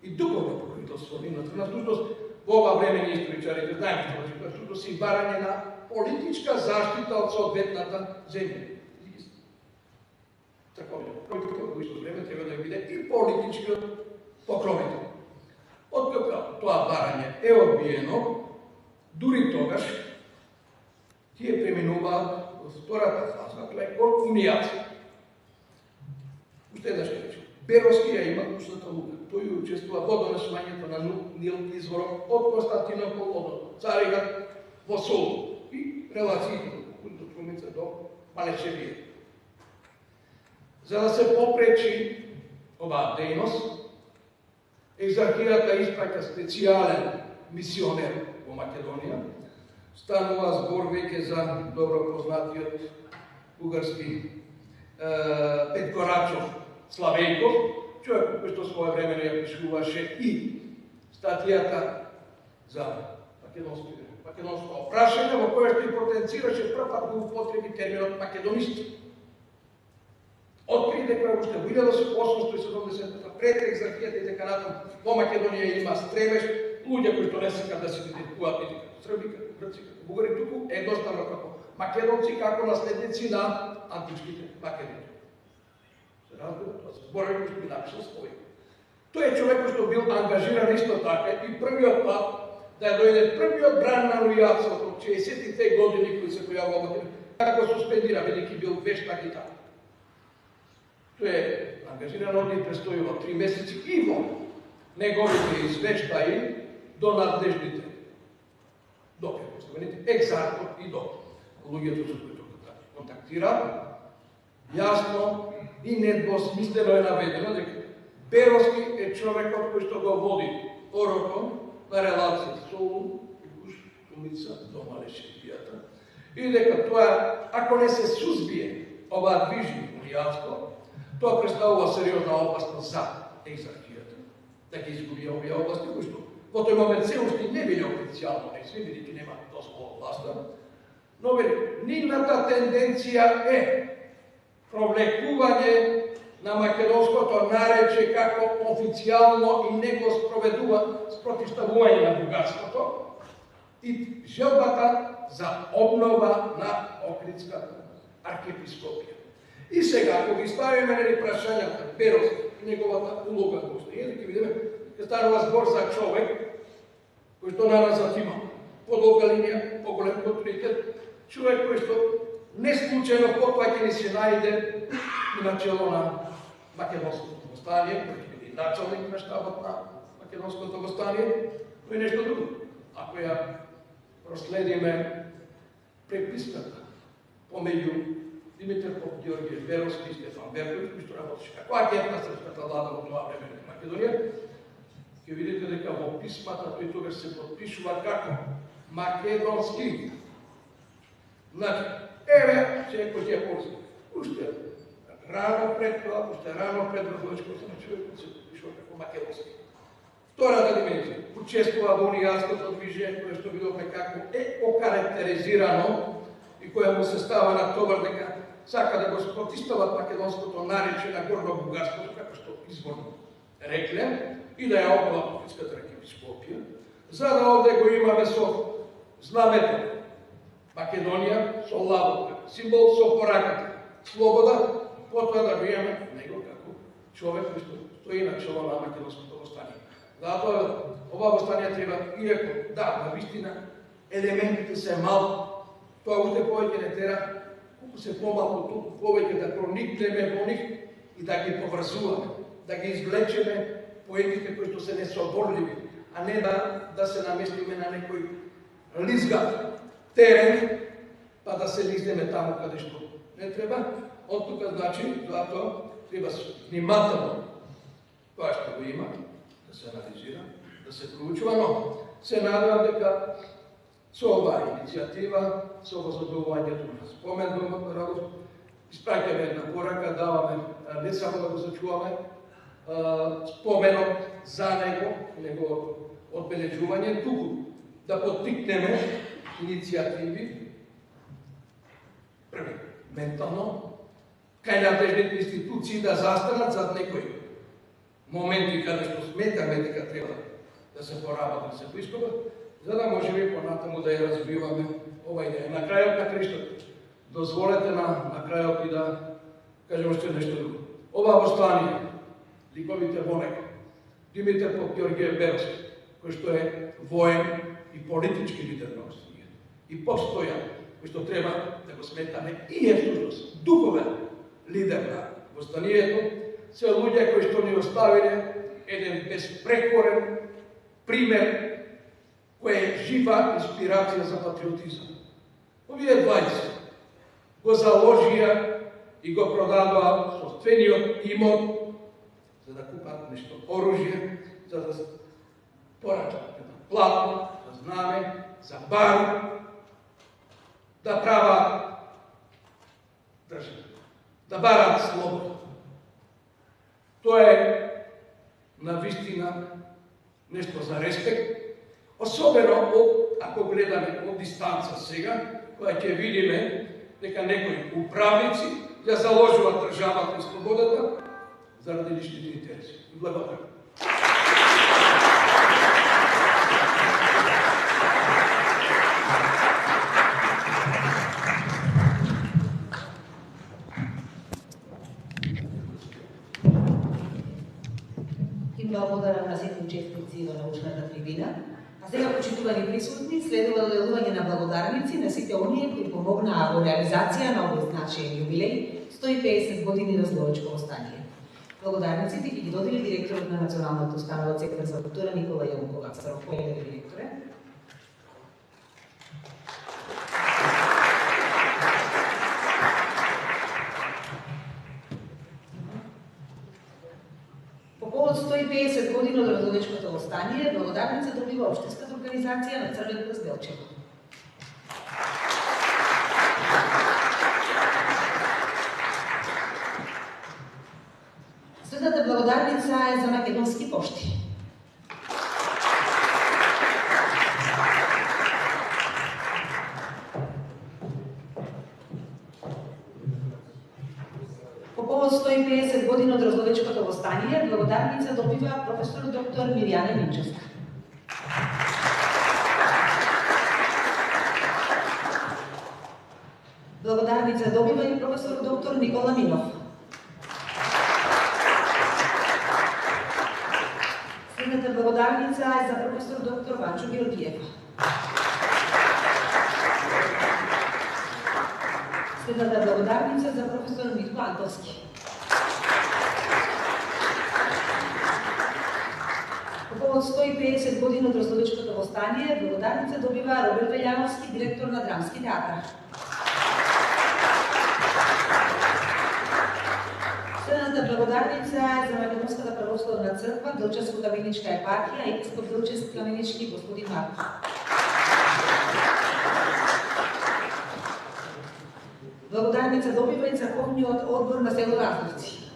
и духовно покровителство на всушност во ова време ние историчарите знаеме што всушност си барање на политичка заштита од соодветната земја. Црковниот покровител во исто време треба да биде и политички покровител. Откако тоа барање е одбиено, дури тогаш тие преминуваат во втората фаза, тоа е унијација. Уште еднаш ќе речем, Беровски ја има пуштата лука. Тој учествува во донесувањето на Нил изворот од Константинопол, од Цариград во Солун и релациите до Крумица до Малешевија. За да се попречи оваа дејност, Екзархијата испраќа специјален мисионер во Македонија. Станува збор веќе за добро познатиот бугарски Петкорачов Славејков, човек кој што своевремено ја пишуваше и статијата за македонско прашање, во која што и потенцираше прв пат го употреби терминот македонист. Откри дека уште во 1870 пред Екзархијата и деканатот во Македонија има стремеж луѓе кои што не сакат да се идентификуваат нити како срби, како грци, како бугари, туку едноставно како македонци, како наследници на античките македонци. Тоа се зборови кој што би напишал свој. Тој е човек кој што бил ангажиран исто така и првиот пат да дојде првиот бран на луѓето од 60-те години кои се појавува во Македонија, како суспендира, бидејќи бил вештак и така. Тој е ангажиран од и престојува 3 месеци и во неговите извештаи до надлежните допреставените екзактно и до луѓето со кои контактира, јасно и недвосмислено е наведено дека Беровски е човекот кој што го води порокот на релација Солун и Гуш, Крумица до Малешевијата и дека тоа, ако не се сузбие ова движење унијатско, тоа представува сериозна опасност за Екзархијата, да ги изгуби овие области кои што во тој момент се уште не биле официјално несви, бидејќи нема дозвола од власта, но нивната тенденција е провлекување на македонското нарече како официјално и него спроведува спротивставување на бугарството и желбата за обнова на Охридската архиепископија. И сега, ако ги ставиме прашањата Беровски и неговата улога во Острије, ќе видиме дека станува збор за човек кој што наназад има подолга линија, поголем авторитет, човек кој што не случајно потоа ќе ни се најде и начело на Македонското востание, кој ќе биде началник на штабот на Македонското востание, но и нешто друго. Ако ја проследиме преписката помеѓу Димитар Поп-Георгиев Беровски и Стефан Берковиќ, кој што работеше како агент на српската влада во тоа време на Македонија, ќе видите дека во писмата тој тогаш се подпишува како македонски. Значи, еве, секој ќе ползва. Уште рано пред тоа, уште рано пред Разловечкото на човекот се подпишува како македонски. Втората димензија, учествува во унијатското движење, кое што видовме како е окарактеризирано и која му се става на товар дека сака да го спротивстават македонското нарече на горно-бугарското, како што изворно рекле, и да ја обнова Охридската архиепископија, за да овде го имаме со знамето Македонија, со лавот, символ со пораката, слобода, потоа да го имаме него како човек кој што стои на чело на македонското востание. Затоа ова востание треба, иако да, навистина елементите се малку, тоа уште повеќе не тера, колку се помалку туку, повеќе да проникнеме во нив и да ги поврзуваме, да ги извлечеме поетите кои што се несоодворливи, а не да се наместиме на некој лизгат терен, па да се лизнеме таму каде што не треба. Од тука значи, затоа треба внимателно тоа што го има, да се анализира, да се проучува, но се надевам дека со оваа иницијатива, со возобновувањето на спомен Домот на радост, испраќаме една порака, даваме не само да го зачуваме споменот за него, неговото одбележување, туку да поттикнеме иницијативи, ментално, кај надлежните институции да застанат зад некои моменти каде што сметаме дека треба да се поработи со епископот, за да можеме понатаму да ја развиваме ова идеја. На крајот на краиштата, дозволете на крајот и да кажем уште нешто друго. Ова восстание, ликовите во него, Димитар Поп Ѓорѓе Беровски, кој што е воен и политички лидер на восстанието, и постојан, кој што треба да го сметаме и е всушност духовен лидер на восстанието, се луѓе кои што ни оставиле еден безпрекорен пример кој е жива инспирација за патриотизам. Овие двајца го заложија и го продадоа собствениот имот за да купат нешто оружје, за да порачат платно, за знаме, за бар, да прават држава, да барат слобода. Тоа е навистина нешто за респект, особено ако гледаме од дистанца сега, кога ќе видиме дека некои управници ја заложуваат државата и слободата заради личните интереси. Благодарам. Благодарам на сите учесници во научната трибина. А сега, почитувани присутни, следува доделување на благодарници на сите оние кои помогнаа во реализација на овој значаен јубилеј 150 години на Зловечко востание. Благодарниците ги додели директорот на Националната установа Центар за култура Никола Јонков Аксаров. Директоре. По повод 150 години од Радовечкото востание, благодарница добива општинската организација на Црвен крст Делчево. Следната благодарница е за Македонски пошти. По повод 150 години од Разловечкото востание, благодарница добива професор доктор Мирјана Минчевска. Благодарница добива и професор доктор Никола Минов. Следната благодарница е за професор доктор Ванчо Георгиев. Следната благодарница за професор Митко Антовски. По повод 150 години од Разловечкото востание, благодарница добива Роберт Велјановски, директор на Драмски театар. Следната благодарница е за Македонската православна црква, Делчевско-каменичка епархија, епископ Делчевски-каменички господин Марков. Благодарница добива и црковниот одбор на село Разловци.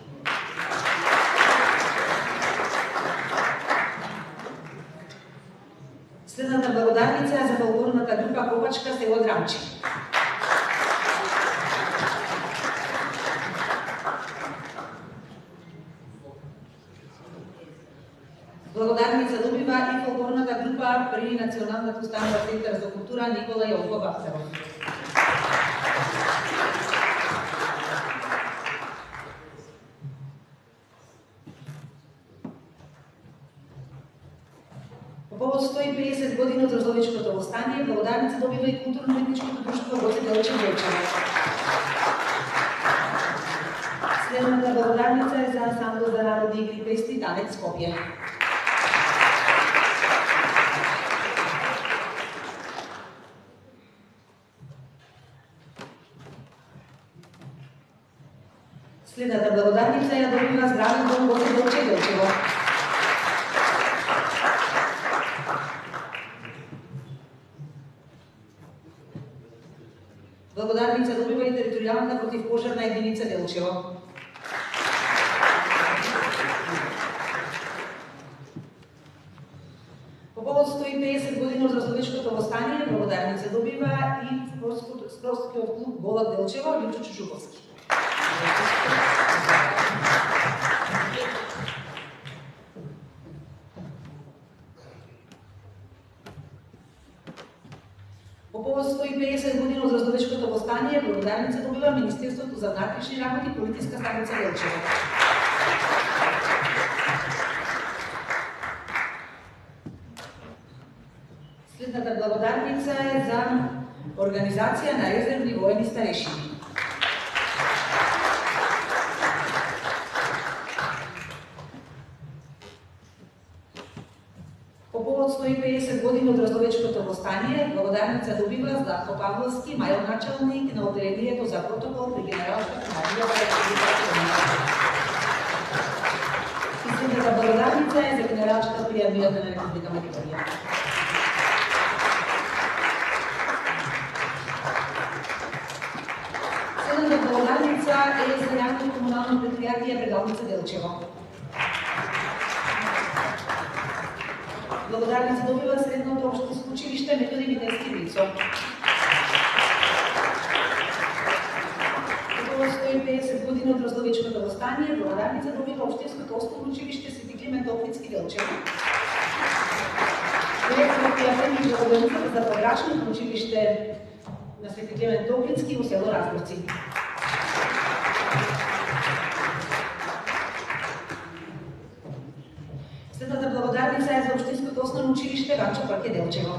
Следната благодарница е за фолклорната група Копачка село Драмче. Благодарница добива и фолклорната група при Националната установа Центар за култура Никола Јонков Аксаров. По повод 150 години од Разловечкото востание, благодарница добива и културно-уметничкото друштво Гоце Делчев Делчево. Следната благодарница е за ансамбл за народни игри песни Танец Скопје. Следната благодарница ја добива здравен дом Гоце Делчев Делчево. Благодарница добива и територијалната противпожарна единица Делчево. Делчево, Лјупчо Чучуковски. По повод 150 години од Разновечкото востание, благодарница добива Министерството за внатрешни работи, Полициска станица Делчево. Следната благодарница е за Организација на резервни воени старешини. По повод 150 години од Разновечкото востание, благодарница добива Златко Павловски, мајор началник на одделението за протокол при генералската Марија и следната благодарница е за генералчата при армијата на Република Македонија. Следната благодарница е за јавно комунално предпријатие Предалница Делчево. Благодарница добива средното општинско училиште Методи Митевски Вицо. Околу 150 години од Разновечкото востание, благодарница добива општинското основно училиште Свети Климент Охридски Делчево. Директорот ја преми благодарницата за пограшното училиште на Свети Климент Охридски во село Разборци. Следната благодарница е за општинското основно училиште Ранчо Парке Делчево.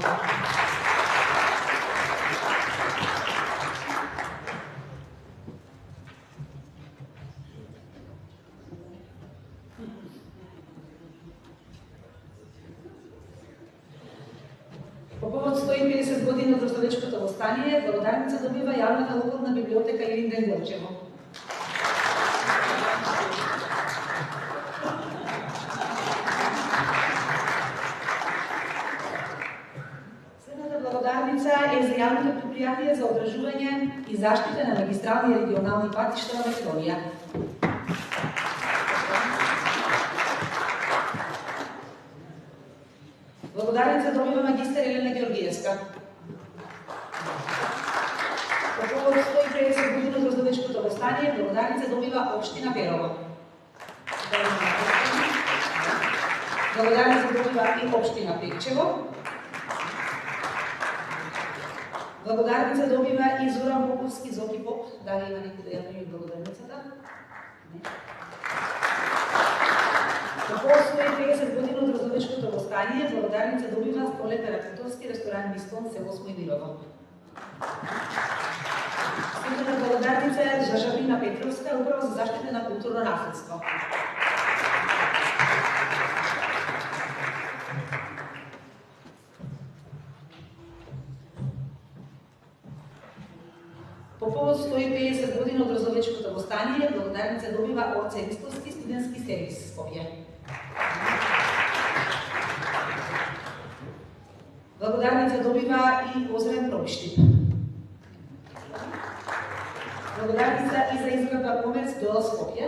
По повод 150 години од Разновечкото востание, благодарница добива јавната локална библиотека Илинден Делчево. Благодарница е за јавното предпријатие за одржување и заштита на магистрални и регионални патишта на Македонија. Благодарница добива магистер Елена Георгиевска. По повод 150 години од Разновечкото востание, благодарница добива општина Перово. Благодарница добива и општина Пекчево. Благодарница добива и Зоран Поповски Зоки Поп. Дали има некој да ја прими благодарницата? Не. По повод 150 години од Разновечкото востание, благодарница добива Столет Ракаторски ресторан Бистон, село Смојмирово. Следната благодарница е за Жабрина Петровска, управа за заштита на културно наследство. По повод 150 години од Разновечкото востание, благодарница добива од Церистовски студентски сервис Скопје. Благодарница добива и Озрен Пробиштип. Благодарница и за изградба комерц до Скопје.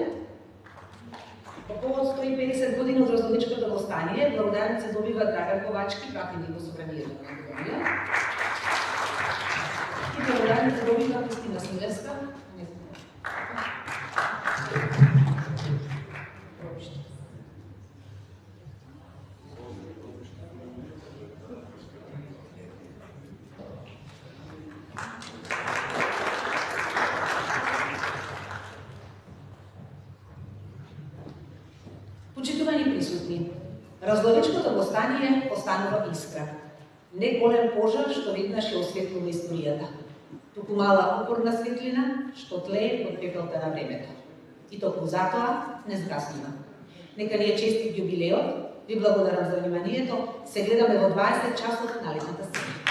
По повод 150 години од Разновечкото востание, благодарница добива Драган Ковачки, пратеник во Собранието на Македонија. И благодарница добива Кристина Силевска. Почитувани присутни, Разновечкото востание останува искра. Не голем пожар што веднаш ја осветлува историјата, туку мала упорна светлина што тлее под пепелта на времето. И токму затоа не згаснува. Нека ни е честит јубилеот, ви благодарам за вниманието, се гледаме во 20 часот на летната сцена.